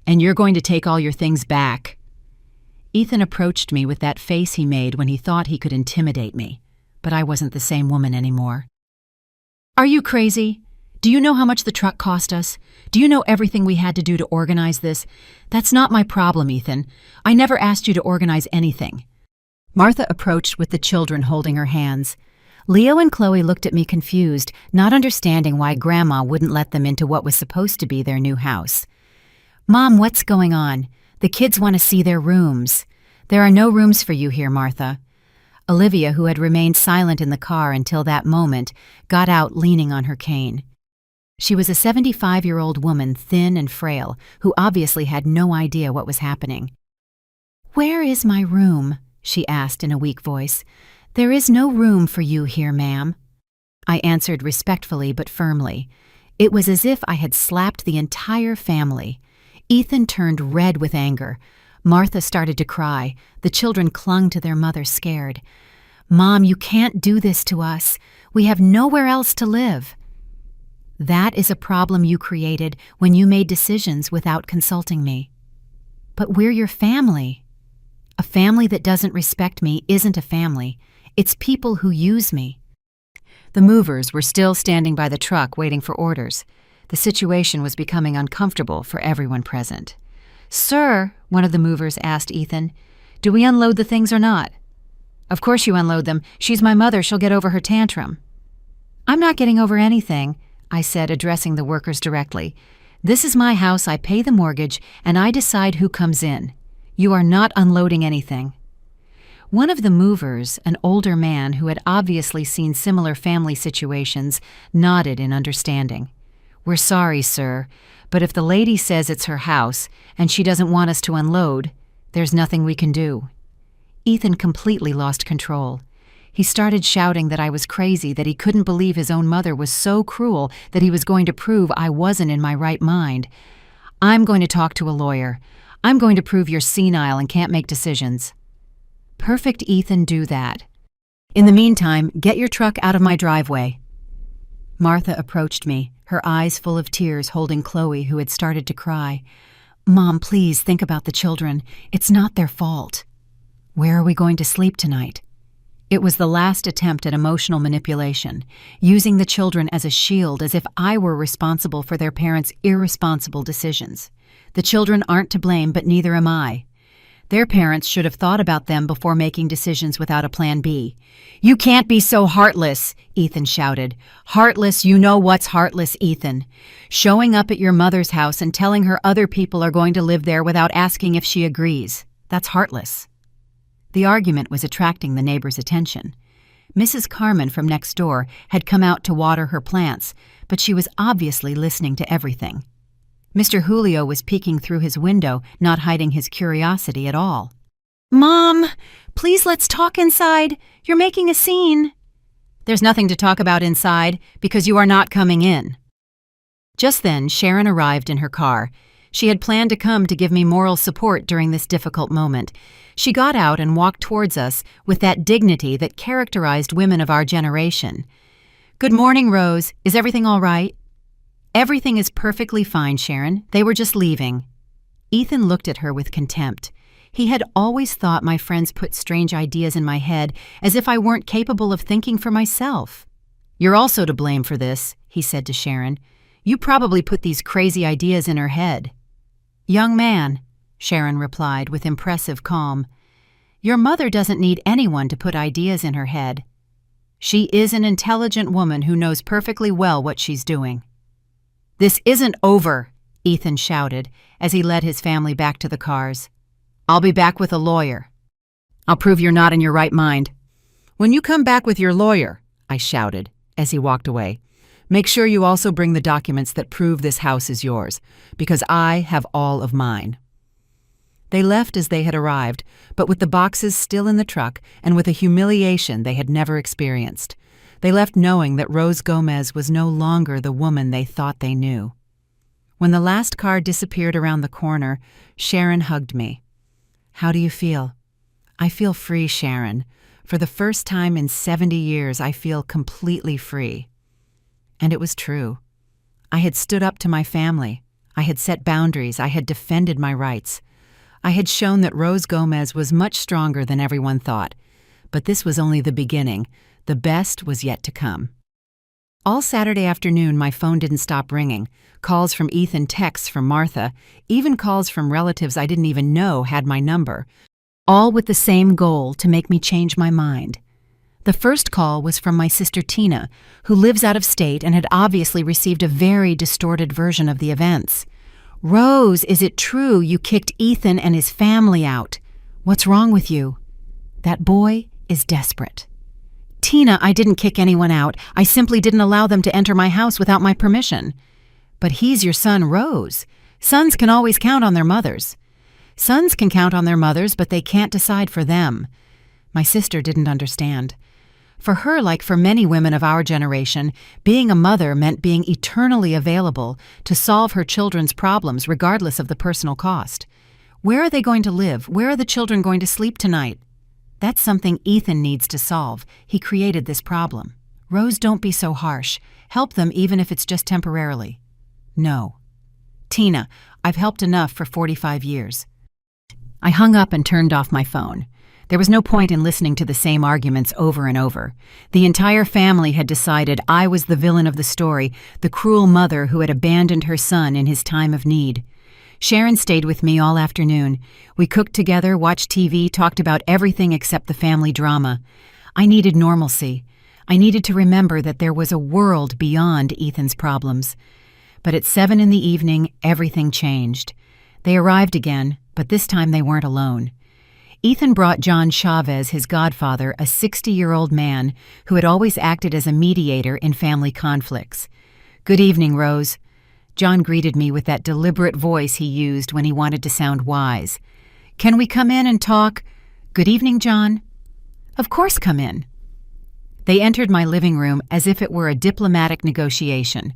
Speaker 1: And you're going to take all your things back." Ethan approached me with that face he made when he thought he could intimidate me, but I wasn't the same woman anymore. "Are you crazy? Do you know how much the truck cost us? Do you know everything we had to do to organize this? That's not my problem, Ethan. I never asked you to organize anything." Martha approached with the children holding her hands. Leo and Chloe looked at me confused, not understanding why Grandma wouldn't let them into what was supposed to be their new house. "Mom, what's going on? The kids want to see their rooms." "There are no rooms for you here, Martha." Olivia, who had remained silent in the car until that moment, got out leaning on her cane. She was a 75-year-old woman, thin and frail, who obviously had no idea what was happening. "Where is my room?" she asked in a weak voice. "There is no room for you here, ma'am." I answered respectfully but firmly. It was as if I had slapped the entire family. Ethan turned red with anger. Martha started to cry. The children clung to their mother, scared. "Mom, you can't do this to us. We have nowhere else to live." "That is a problem you created when you made decisions without consulting me." "But we're your family." "A family that doesn't respect me isn't a family. It's people who use me." The movers were still standing by the truck waiting for orders. The situation was becoming uncomfortable for everyone present. "Sir," one of the movers asked Ethan, "do we unload the things or not?" "Of course you unload them. She's my mother. She'll get over her tantrum." "I'm not getting over anything," I said, addressing the workers directly. "This is my house. I pay the mortgage, and I decide who comes in. You are not unloading anything." One of the movers, an older man who had obviously seen similar family situations, nodded in understanding. "We're sorry, sir, but if the lady says it's her house and she doesn't want us to unload, there's nothing we can do." Ethan completely lost control. He started shouting that I was crazy, that he couldn't believe his own mother was so cruel, that he was going to prove I wasn't in my right mind. "I'm going to talk to a lawyer. I'm going to prove you're senile and can't make decisions." "Perfect, Ethan, do that. In the meantime, get your truck out of my driveway." Martha approached me, her eyes full of tears, holding Chloe, who had started to cry. "Mom, please think about the children. It's not their fault." "Where are we going to sleep tonight?" It was the last attempt at emotional manipulation, using the children as a shield, as if I were responsible for their parents' irresponsible decisions. The children aren't to blame, but neither am I. Their parents should have thought about them before making decisions without a plan B. "You can't be so heartless," Ethan shouted. "Heartless, you know what's heartless, Ethan. Showing up at your mother's house and telling her other people are going to live there without asking if she agrees. That's heartless." The argument was attracting the neighbors' attention. Mrs. Carmen from next door had come out to water her plants, but she was obviously listening to everything. Mr. Julio was peeking through his window, not hiding his curiosity at all. "Mom, please let's talk inside. You're making a scene." "There's nothing to talk about inside because you are not coming in." Just then, Sharon arrived in her car. She had planned to come to give me moral support during this difficult moment. She got out and walked towards us with that dignity that characterized women of our generation. "Good morning, Rose. Is everything all right?" "Everything is perfectly fine, Sharon. They were just leaving." Ethan looked at her with contempt. He had always thought my friends put strange ideas in my head, as if I weren't capable of thinking for myself. "You're also to blame for this," he said to Sharon. "You probably put these crazy ideas in her head." "Young man," Sharon replied with impressive calm, "your mother doesn't need anyone to put ideas in her head. She is an intelligent woman who knows perfectly well what she's doing." "This isn't over," Ethan shouted as he led his family back to the cars. "I'll be back with a lawyer." "I'll prove you're not in your right mind." "When you come back with your lawyer," I shouted as he walked away, "make sure you also bring the documents that prove this house is yours, because I have all of mine." They left as they had arrived, but with the boxes still in the truck and with a humiliation they had never experienced. They left knowing that Rose Gomez was no longer the woman they thought they knew. When the last car disappeared around the corner, Sharon hugged me. "How do you feel?" "I feel free, Sharon. For the first time in 70 years, I feel completely free." And it was true. I had stood up to my family. I had set boundaries. I had defended my rights. I had shown that Rose Gomez was much stronger than everyone thought. But this was only the beginning. The best was yet to come. All Saturday afternoon, my phone didn't stop ringing. Calls from Ethan, texts from Martha, even calls from relatives I didn't even know had my number, all with the same goal, to make me change my mind. The first call was from my sister Tina, who lives out of state and had obviously received a very distorted version of the events. "Rose, is it true you kicked Ethan and his family out? What's wrong with you?" "That boy is desperate." "Tina, I didn't kick anyone out. I simply didn't allow them to enter my house without my permission." "But he's your son, Rose. Sons can always count on their mothers." "Sons can count on their mothers, but they can't decide for them." My sister didn't understand. For her, like for many women of our generation, being a mother meant being eternally available to solve her children's problems regardless of the personal cost. Where are they going to live? Where are the children going to sleep tonight? That's something Ethan needs to solve. He created this problem. "Rose, don't be so harsh. Help them even if it's just temporarily." "No." "Tina, I've helped enough for 45 years. I hung up and turned off my phone. There was no point in listening to the same arguments over and over. The entire family had decided I was the villain of the story, the cruel mother who had abandoned her son in his time of need. Sharon stayed with me all afternoon. We cooked together, watched TV, talked about everything except the family drama. I needed normalcy. I needed to remember that there was a world beyond Ethan's problems. But at 7 in the evening, everything changed. They arrived again, but this time they weren't alone. Ethan brought John Chavez, his godfather, a 60-year-old man who had always acted as a mediator in family conflicts. "Good evening, Rose." John greeted me with that deliberate voice he used when he wanted to sound wise. "Can we come in and talk?" "Good evening, John." "Of course, come in." They entered my living room as if it were a diplomatic negotiation.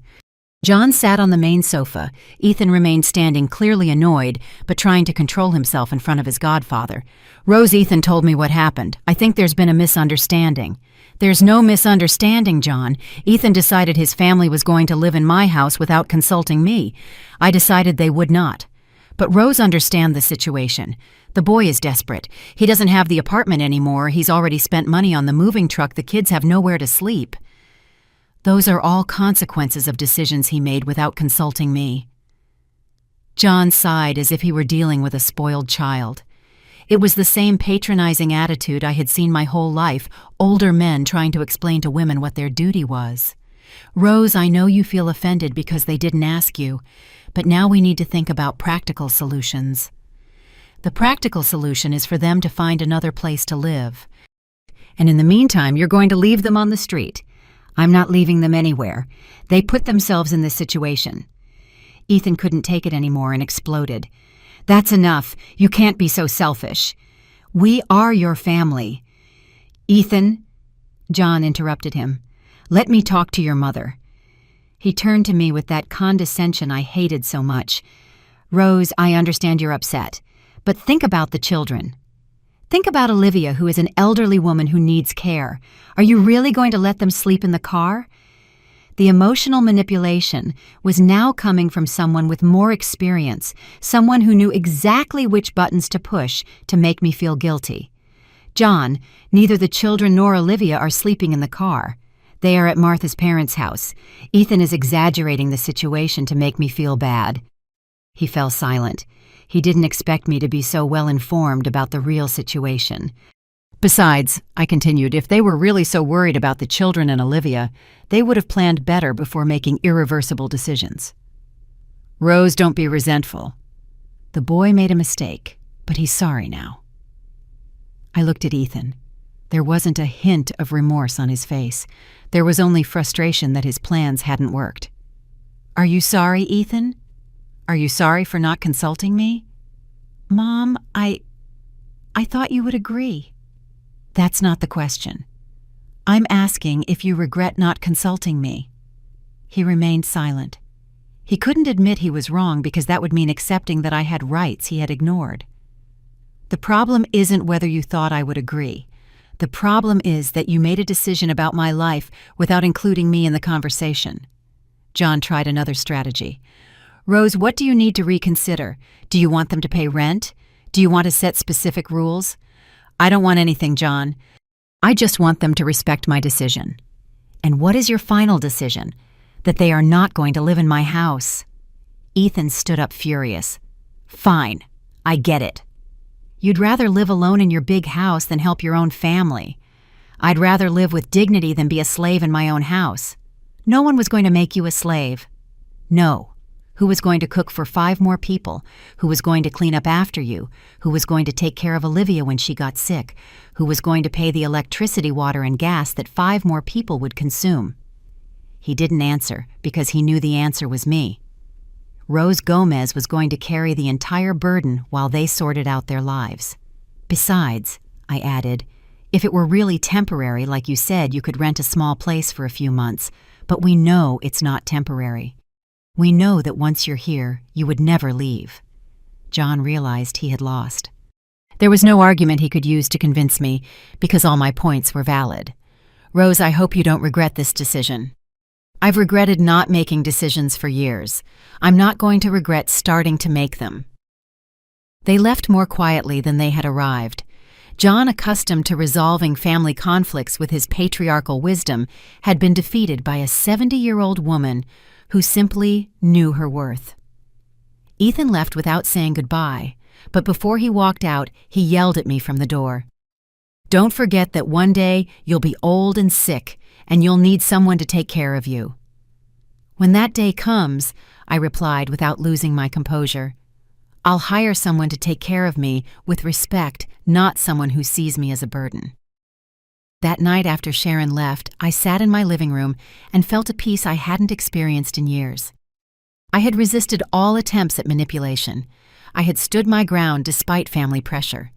Speaker 1: John sat on the main sofa. Ethan remained standing, clearly annoyed, but trying to control himself in front of his godfather. "Rose, Ethan told me what happened. I think there's been a misunderstanding." "There's no misunderstanding, John. Ethan decided his family was going to live in my house without consulting me. I decided they would not. But Rose understands the situation. The boy is desperate. He doesn't have the apartment anymore. He's already spent money on the moving truck. The kids have nowhere to sleep. Those are all consequences of decisions he made without consulting me." John sighed as if he were dealing with a spoiled child. It was the same patronizing attitude I had seen my whole life, older men trying to explain to women what their duty was. "Rose, I know you feel offended because they didn't ask you, but now we need to think about practical solutions." "The practical solution is for them to find another place to live. And in the meantime, you're going to leave them on the street." "I'm not leaving them anywhere. They put themselves in this situation." Ethan couldn't take it anymore and exploded. "That's enough. You can't be so selfish. We are your family." "Ethan," John interrupted him, "let me talk to your mother." He turned to me with that condescension I hated so much. "Rose, I understand you're upset, but think about the children. Think about Olivia, who is an elderly woman who needs care. Are you really going to let them sleep in the car? The emotional manipulation was now coming from someone with more experience, someone who knew exactly which buttons to push to make me feel guilty. John, neither the children nor Olivia are sleeping in the car. They are at Martha's parents' house. Ethan is exaggerating the situation to make me feel bad. He fell silent. He didn't expect me to be so well informed about the real situation. Besides, I continued, if they were really so worried about the children and Olivia, they would have planned better before making irreversible decisions. Rose, don't be resentful. The boy made a mistake, but he's sorry now. I looked at Ethan. There wasn't a hint of remorse on his face. There was only frustration that his plans hadn't worked. Are you sorry, Ethan? Are you sorry for not consulting me? Mom, I thought you would agree. That's not the question. I'm asking if you regret not consulting me. He remained silent. He couldn't admit he was wrong because that would mean accepting that I had rights he had ignored. The problem isn't whether you thought I would agree. The problem is that you made a decision about my life without including me in the conversation. John tried another strategy. Rose, what do you need to reconsider? Do you want them to pay rent? Do you want to set specific rules? I don't want anything, John. I just want them to respect my decision. And what is your final decision? That they are not going to live in my house. Ethan stood up furious. Fine, I get it. You'd rather live alone in your big house than help your own family. I'd rather live with dignity than be a slave in my own house. No one was going to make you a slave. No. Who was going to cook for 5 more people? Who was going to clean up after you? Who was going to take care of Olivia when she got sick? Who was going to pay the electricity, water, and gas that 5 more people would consume? He didn't answer because he knew the answer was me. Rose Gomez was going to carry the entire burden while they sorted out their lives. Besides, I added, if it were really temporary, like you said, you could rent a small place for a few months, but we know it's not temporary. We know that once you're here, you would never leave. John realized he had lost. There was no argument he could use to convince me, because all my points were valid. Rose, I hope you don't regret this decision. I've regretted not making decisions for years. I'm not going to regret starting to make them. They left more quietly than they had arrived. John, accustomed to resolving family conflicts with his patriarchal wisdom, had been defeated by a 70-year-old woman who simply knew her worth. Ethan left without saying goodbye, but before he walked out, he yelled at me from the door. Don't forget that one day you'll be old and sick, and you'll need someone to take care of you. When that day comes, I replied without losing my composure, I'll hire someone to take care of me with respect, not someone who sees me as a burden. That night after Sharon left, I sat in my living room and felt a peace I hadn't experienced in years. I had resisted all attempts at manipulation. I had stood my ground despite family pressure.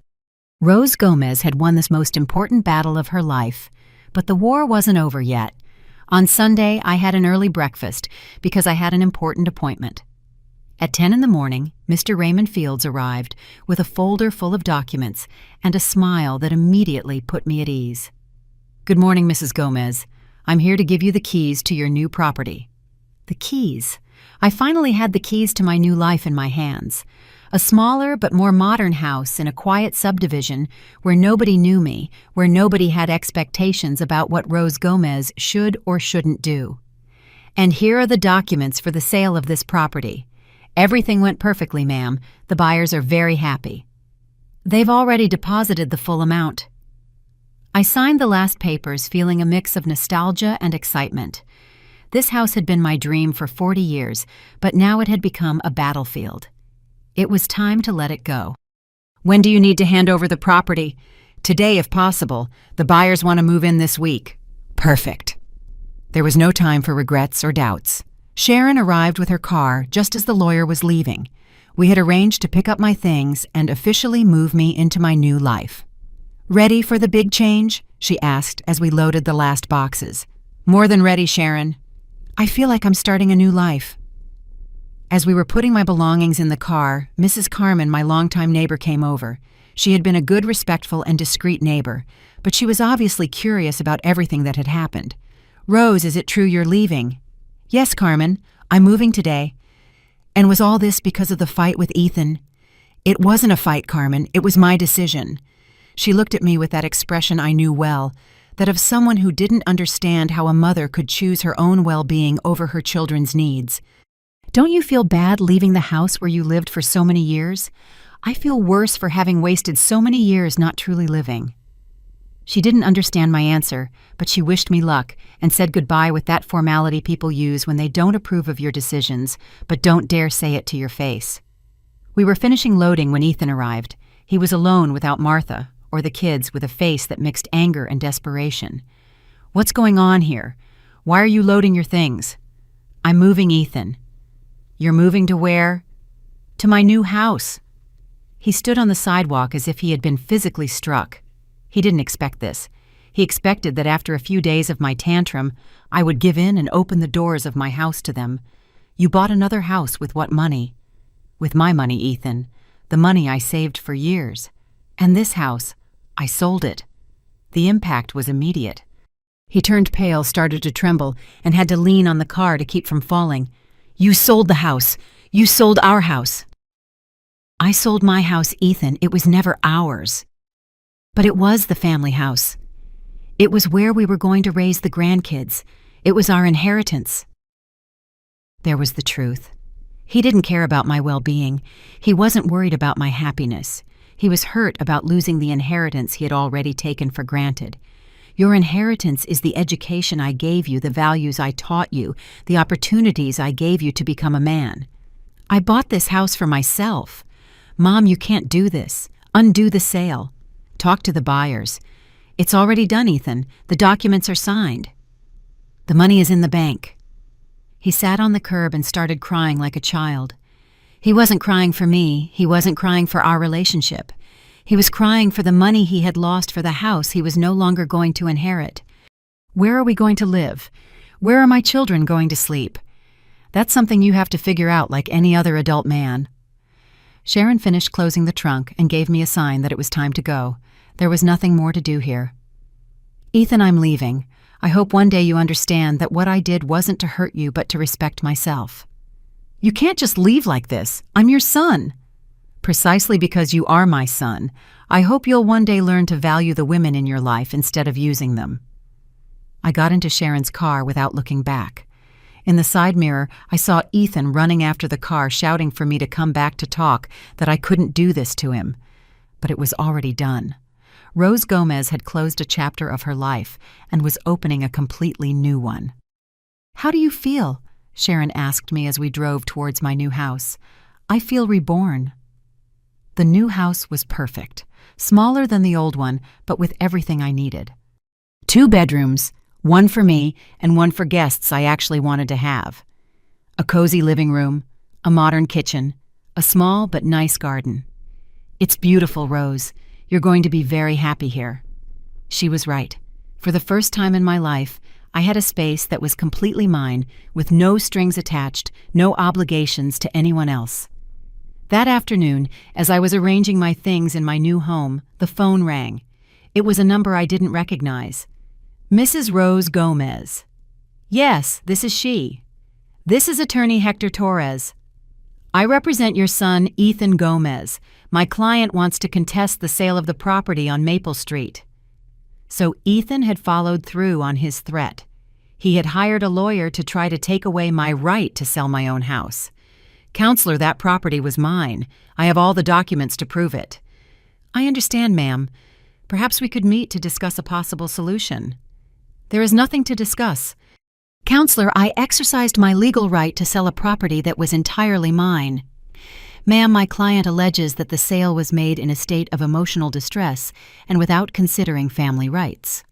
Speaker 1: Rose Gomez had won this most important battle of her life, but the war wasn't over yet. On Sunday, I had an early breakfast because I had an important appointment. At 10 in the morning, Mr. Raymond Fields arrived with a folder full of documents and a smile that immediately put me at ease. Good morning, Mrs. Gomez. I'm here to give you the keys to your new property. The keys. I finally had the keys to my new life in my hands. A smaller but more modern house in a quiet subdivision where nobody knew me, where nobody had expectations about what Rose Gomez should or shouldn't do. And here are the documents for the sale of this property. Everything went perfectly, ma'am. The buyers are very happy. They've already deposited the full amount. I signed the last papers feeling a mix of nostalgia and excitement. This house had been my dream for 40 years, but now it had become a battlefield. It was time to let it go. When do you need to hand over the property? Today, if possible. The buyers want to move in this week. Perfect. There was no time for regrets or doubts. Sharon arrived with her car just as the lawyer was leaving. We had arranged to pick up my things and officially move me into my new life. Ready for the big change? She asked as we loaded the last boxes. More than ready, Sharon. I feel like I'm starting a new life. As we were putting my belongings in the car, Mrs. Carmen, my longtime neighbor, came over. She had been a good, respectful, and discreet neighbor, but she was obviously curious about everything that had happened. Rose, is it true you're leaving? Yes, Carmen, I'm moving today. And was all this because of the fight with Ethan? It wasn't a fight, Carmen. It was my decision. She looked at me with that expression I knew well, that of someone who didn't understand how a mother could choose her own well-being over her children's needs. Don't you feel bad leaving the house where you lived for so many years? I feel worse for having wasted so many years not truly living. She didn't understand my answer, but she wished me luck and said goodbye with that formality people use when they don't approve of your decisions, but don't dare say it to your face. We were finishing loading when Ethan arrived. He was alone without Martha, or the kids, with a face that mixed anger and desperation. What's going on here? Why are you loading your things? I'm moving, Ethan. You're moving to where? To my new house. He stood on the sidewalk as if he had been physically struck. He didn't expect this. He expected that after a few days of my tantrum, I would give in and open the doors of my house to them. You bought another house with what money? With my money, Ethan. The money I saved for years. And this house, I sold it. The impact was immediate. He turned pale, started to tremble, and had to lean on the car to keep from falling. You sold the house. You sold our house. I sold my house, Ethan. It was never ours. But it was the family house. It was where we were going to raise the grandkids. It was our inheritance. There was the truth. He didn't care about my well-being. He wasn't worried about my happiness. He was hurt about losing the inheritance he had already taken for granted. Your inheritance is the education I gave you, the values I taught you, the opportunities I gave you to become a man. I bought this house for myself. Mom, you can't do this. Undo the sale. Talk to the buyers. It's already done, Ethan. The documents are signed. The money is in the bank. He sat on the curb and started crying like a child. He wasn't crying for me. He wasn't crying for our relationship. He was crying for the money he had lost for the house he was no longer going to inherit. Where are we going to live? Where are my children going to sleep? That's something you have to figure out like any other adult man. Sharon finished closing the trunk and gave me a sign that it was time to go. There was nothing more to do here. Ethan, I'm leaving. I hope one day you understand that what I did wasn't to hurt you but to respect myself. You can't just leave like this. I'm your son. Precisely because you are my son, I hope you'll one day learn to value the women in your life instead of using them. I got into Sharon's car without looking back. In the side mirror, I saw Ethan running after the car, shouting for me to come back to talk, that I couldn't do this to him. But it was already done. Rose Gomez had closed a chapter of her life and was opening a completely new one. How do you feel? Sharon asked me as we drove towards my new house. I feel reborn. The new house was perfect, smaller than the old one, but with everything I needed. 2 bedrooms, one for me and one for guests I actually wanted to have. A cozy living room, a modern kitchen, a small but nice garden. It's beautiful, Rose. You're going to be very happy here. She was right. For the first time in my life, I had a space that was completely mine, with no strings attached, no obligations to anyone else. That afternoon, as I was arranging my things in my new home, the phone rang. It was a number I didn't recognize. Mrs. Rose Gomez. Yes, this is she. This is attorney Hector Torres. I represent your son, Ethan Gomez. My client wants to contest the sale of the property on Maple Street. So Ethan had followed through on his threat. He had hired a lawyer to try to take away my right to sell my own house. Counselor, that property was mine. I have all the documents to prove it. I understand, ma'am. Perhaps we could meet to discuss a possible solution. There is nothing to discuss. Counselor, I exercised my legal right to sell a property that was entirely mine. Ma'am, my client alleges that the sale was made in a state of emotional distress and without considering family rights.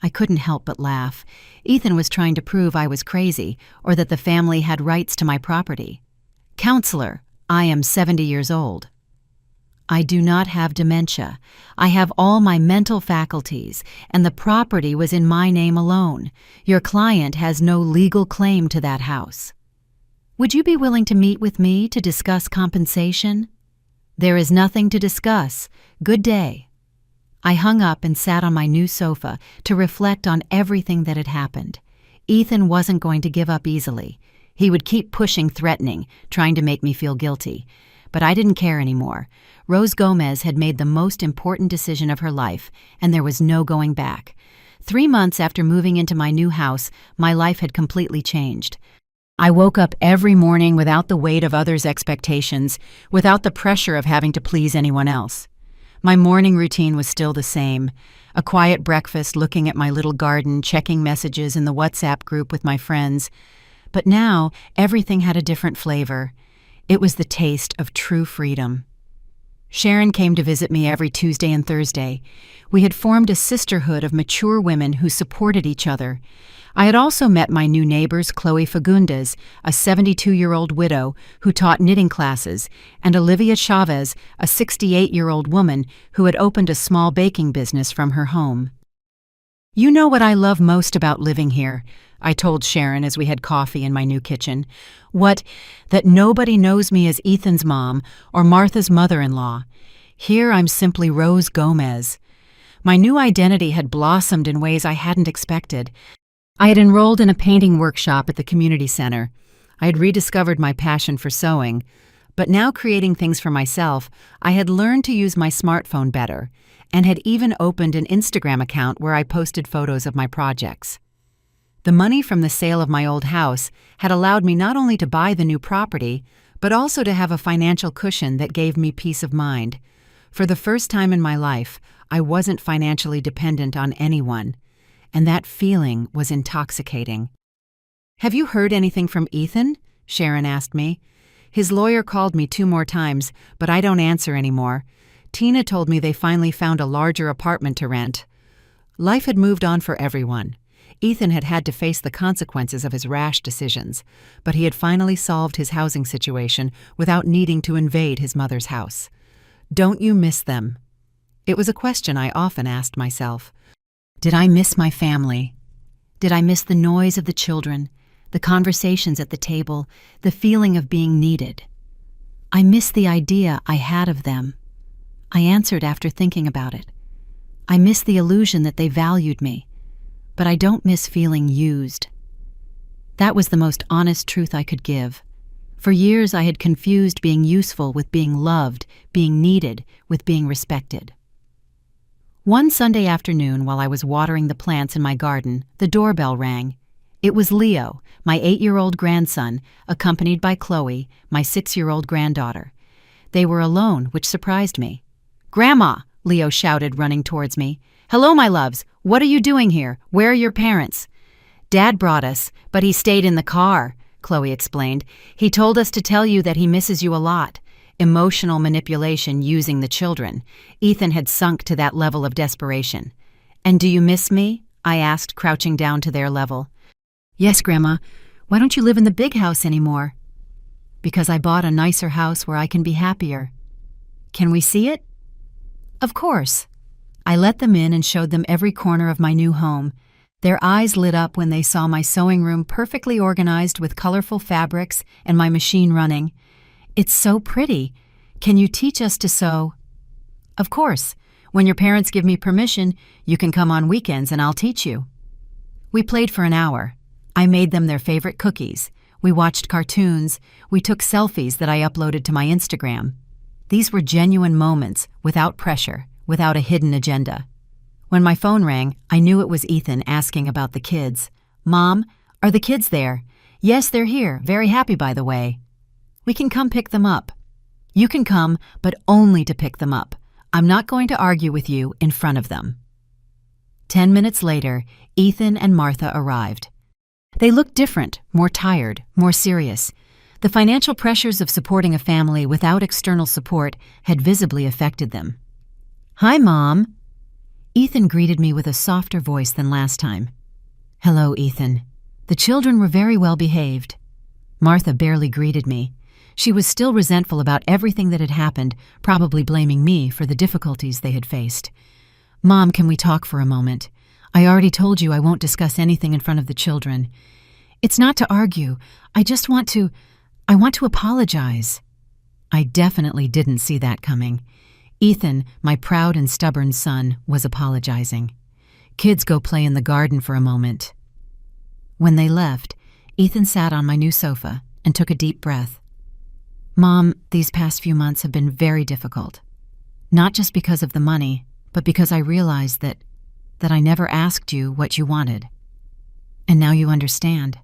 Speaker 1: I couldn't help but laugh. Ethan was trying to prove I was crazy or that the family had rights to my property. Counselor, I am 70 years old. I do not have dementia. I have all my mental faculties, and the property was in my name alone. Your client has no legal claim to that house. Would you be willing to meet with me to discuss compensation? There is nothing to discuss. Good day. I hung up and sat on my new sofa to reflect on everything that had happened. Ethan wasn't going to give up easily. He would keep pushing, threatening, trying to make me feel guilty. But I didn't care anymore. Rose Gomez had made the most important decision of her life, and there was no going back. 3 months after moving into my new house, my life had completely changed. I woke up every morning without the weight of others' expectations, without the pressure of having to please anyone else. My morning routine was still the same. A quiet breakfast, looking at my little garden, checking messages in the WhatsApp group with my friends. But now, everything had a different flavor. It was the taste of true freedom. Sharon came to visit me every Tuesday and Thursday. We had formed a sisterhood of mature women who supported each other. I had also met my new neighbors, Chloe Fagundes, a 72-year-old widow who taught knitting classes, and Olivia Chavez, a 68-year-old woman who had opened a small baking business from her home. "You know what I love most about living here," I told Sharon as we had coffee in my new kitchen. That nobody knows me as Ethan's mom or Martha's mother-in-law. Here I'm simply Rose Gomez. My new identity had blossomed in ways I hadn't expected. I had enrolled in a painting workshop at the community center. I had rediscovered my passion for sewing. But now, creating things for myself, I had learned to use my smartphone better, and had even opened an Instagram account where I posted photos of my projects. The money from the sale of my old house had allowed me not only to buy the new property, but also to have a financial cushion that gave me peace of mind. For the first time in my life, I wasn't financially dependent on anyone, and that feeling was intoxicating. "Have you heard anything from Ethan?" Sharon asked me. "His lawyer called me 2 more times, but I don't answer anymore. Tina told me they finally found a larger apartment to rent." Life had moved on for everyone. Ethan had had to face the consequences of his rash decisions, but he had finally solved his housing situation without needing to invade his mother's house. "Don't you miss them?" It was a question I often asked myself. Did I miss my family? Did I miss the noise of the children, the conversations at the table, the feeling of being needed? I missed the idea I had of them. I answered after thinking about it. I miss the illusion that they valued me. But I don't miss feeling used. That was the most honest truth I could give. For years I had confused being useful with being loved, being needed with being respected. One Sunday afternoon, while I was watering the plants in my garden, the doorbell rang. It was Leo, my 8-year-old grandson, accompanied by Chloe, my 6-year-old granddaughter. They were alone, which surprised me. "Grandma!" Leo shouted, running towards me. "Hello, my loves. What are you doing here? Where are your parents?" "Dad brought us, but he stayed in the car," Chloe explained. "He told us to tell you that he misses you a lot." Emotional manipulation using the children. Ethan had sunk to that level of desperation. "And do you miss me?" I asked, crouching down to their level. "Yes, Grandma. Why don't you live in the big house anymore?" "Because I bought a nicer house where I can be happier." "Can we see it?" "Of course." I let them in and showed them every corner of my new home. Their eyes lit up when they saw my sewing room perfectly organized with colorful fabrics and my machine running. "It's so pretty. Can you teach us to sew?" "Of course. When your parents give me permission, you can come on weekends and I'll teach you." We played for an hour. I made them their favorite cookies. We watched cartoons. We took selfies that I uploaded to my Instagram. These were genuine moments, without pressure, without a hidden agenda. When my phone rang, I knew it was Ethan asking about the kids. "Mom, are the kids there?" "Yes, they're here. Very happy, by the way." "We can come pick them up." "You can come, but only to pick them up. I'm not going to argue with you in front of them." 10 minutes later, Ethan and Martha arrived. They looked different, more tired, more serious. The financial pressures of supporting a family without external support had visibly affected them. "Hi, Mom." Ethan greeted me with a softer voice than last time. "Hello, Ethan." The children were very well behaved. Martha barely greeted me. She was still resentful about everything that had happened, probably blaming me for the difficulties they had faced. "Mom, can we talk for a moment? I already told you I won't discuss anything in front of the children. It's not to argue. I want to apologize." I definitely didn't see that coming. Ethan, my proud and stubborn son, was apologizing. "Kids, go play in the garden for a moment." When they left, Ethan sat on my new sofa and took a deep breath. Mom, these past few months have been very difficult. Not just because of the money, but because I realized that I never asked you what you wanted. And now you understand.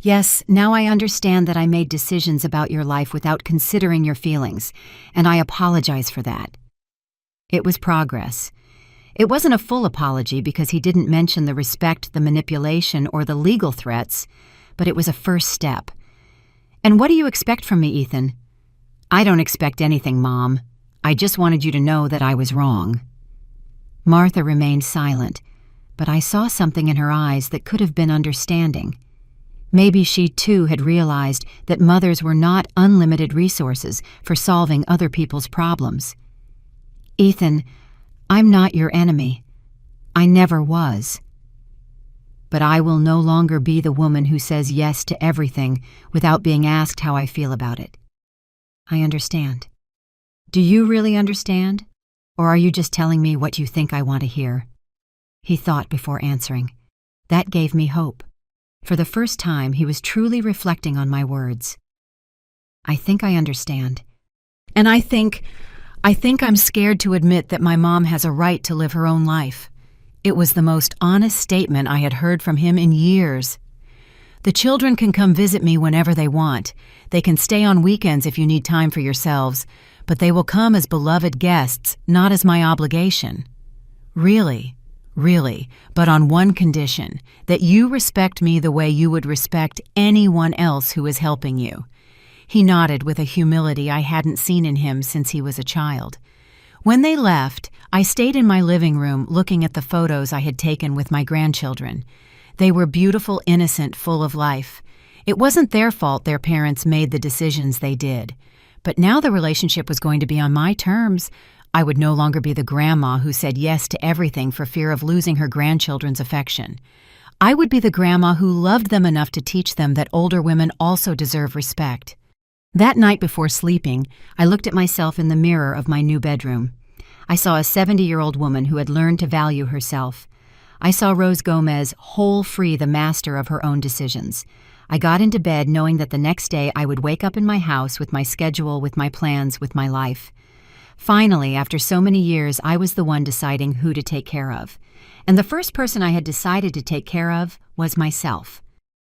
Speaker 1: Yes, now I understand that I made decisions about your life without considering your feelings, and I apologize for that. It was progress. It wasn't a full apology because he didn't mention the respect, the manipulation, or the legal threats, but it was a first step. And what do you expect from me, Ethan? I don't expect anything, Mom. I just wanted you to know that I was wrong. Martha remained silent, but I saw something in her eyes that could have been understanding. Maybe she too had realized that mothers were not unlimited resources for solving other people's problems. Ethan, I'm not your enemy. I never was. But I will no longer be the woman who says yes to everything without being asked how I feel about it. I understand. Do you really understand? Or are you just telling me what you think I want to hear? He thought before answering. That gave me hope. For the first time, he was truly reflecting on my words. I think I understand. And I think I'm scared to admit that my mom has a right to live her own life. It was the most honest statement I had heard from him in years. The children can come visit me whenever they want. They can stay on weekends if you need time for yourselves, but they will come as beloved guests, not as my obligation. Really, but on one condition, that you respect me the way you would respect anyone else who is helping you. He nodded with a humility I hadn't seen in him since he was a child. When they left, I stayed in my living room looking at the photos I had taken with my grandchildren. They were beautiful, innocent, full of life. It wasn't their fault their parents made the decisions they did. But now the relationship was going to be on my terms. I would no longer be the grandma who said yes to everything for fear of losing her grandchildren's affection. I would be the grandma who loved them enough to teach them that older women also deserve respect. That night before sleeping, I looked at myself in the mirror of my new bedroom. I saw a 70-year-old woman who had learned to value herself. I saw Rose Gomez whole free, the master of her own decisions. I got into bed knowing that the next day I would wake up in my house with my schedule, with my plans, with my life. Finally, after so many years, I was the one deciding who to take care of. And the first person I had decided to take care of was myself.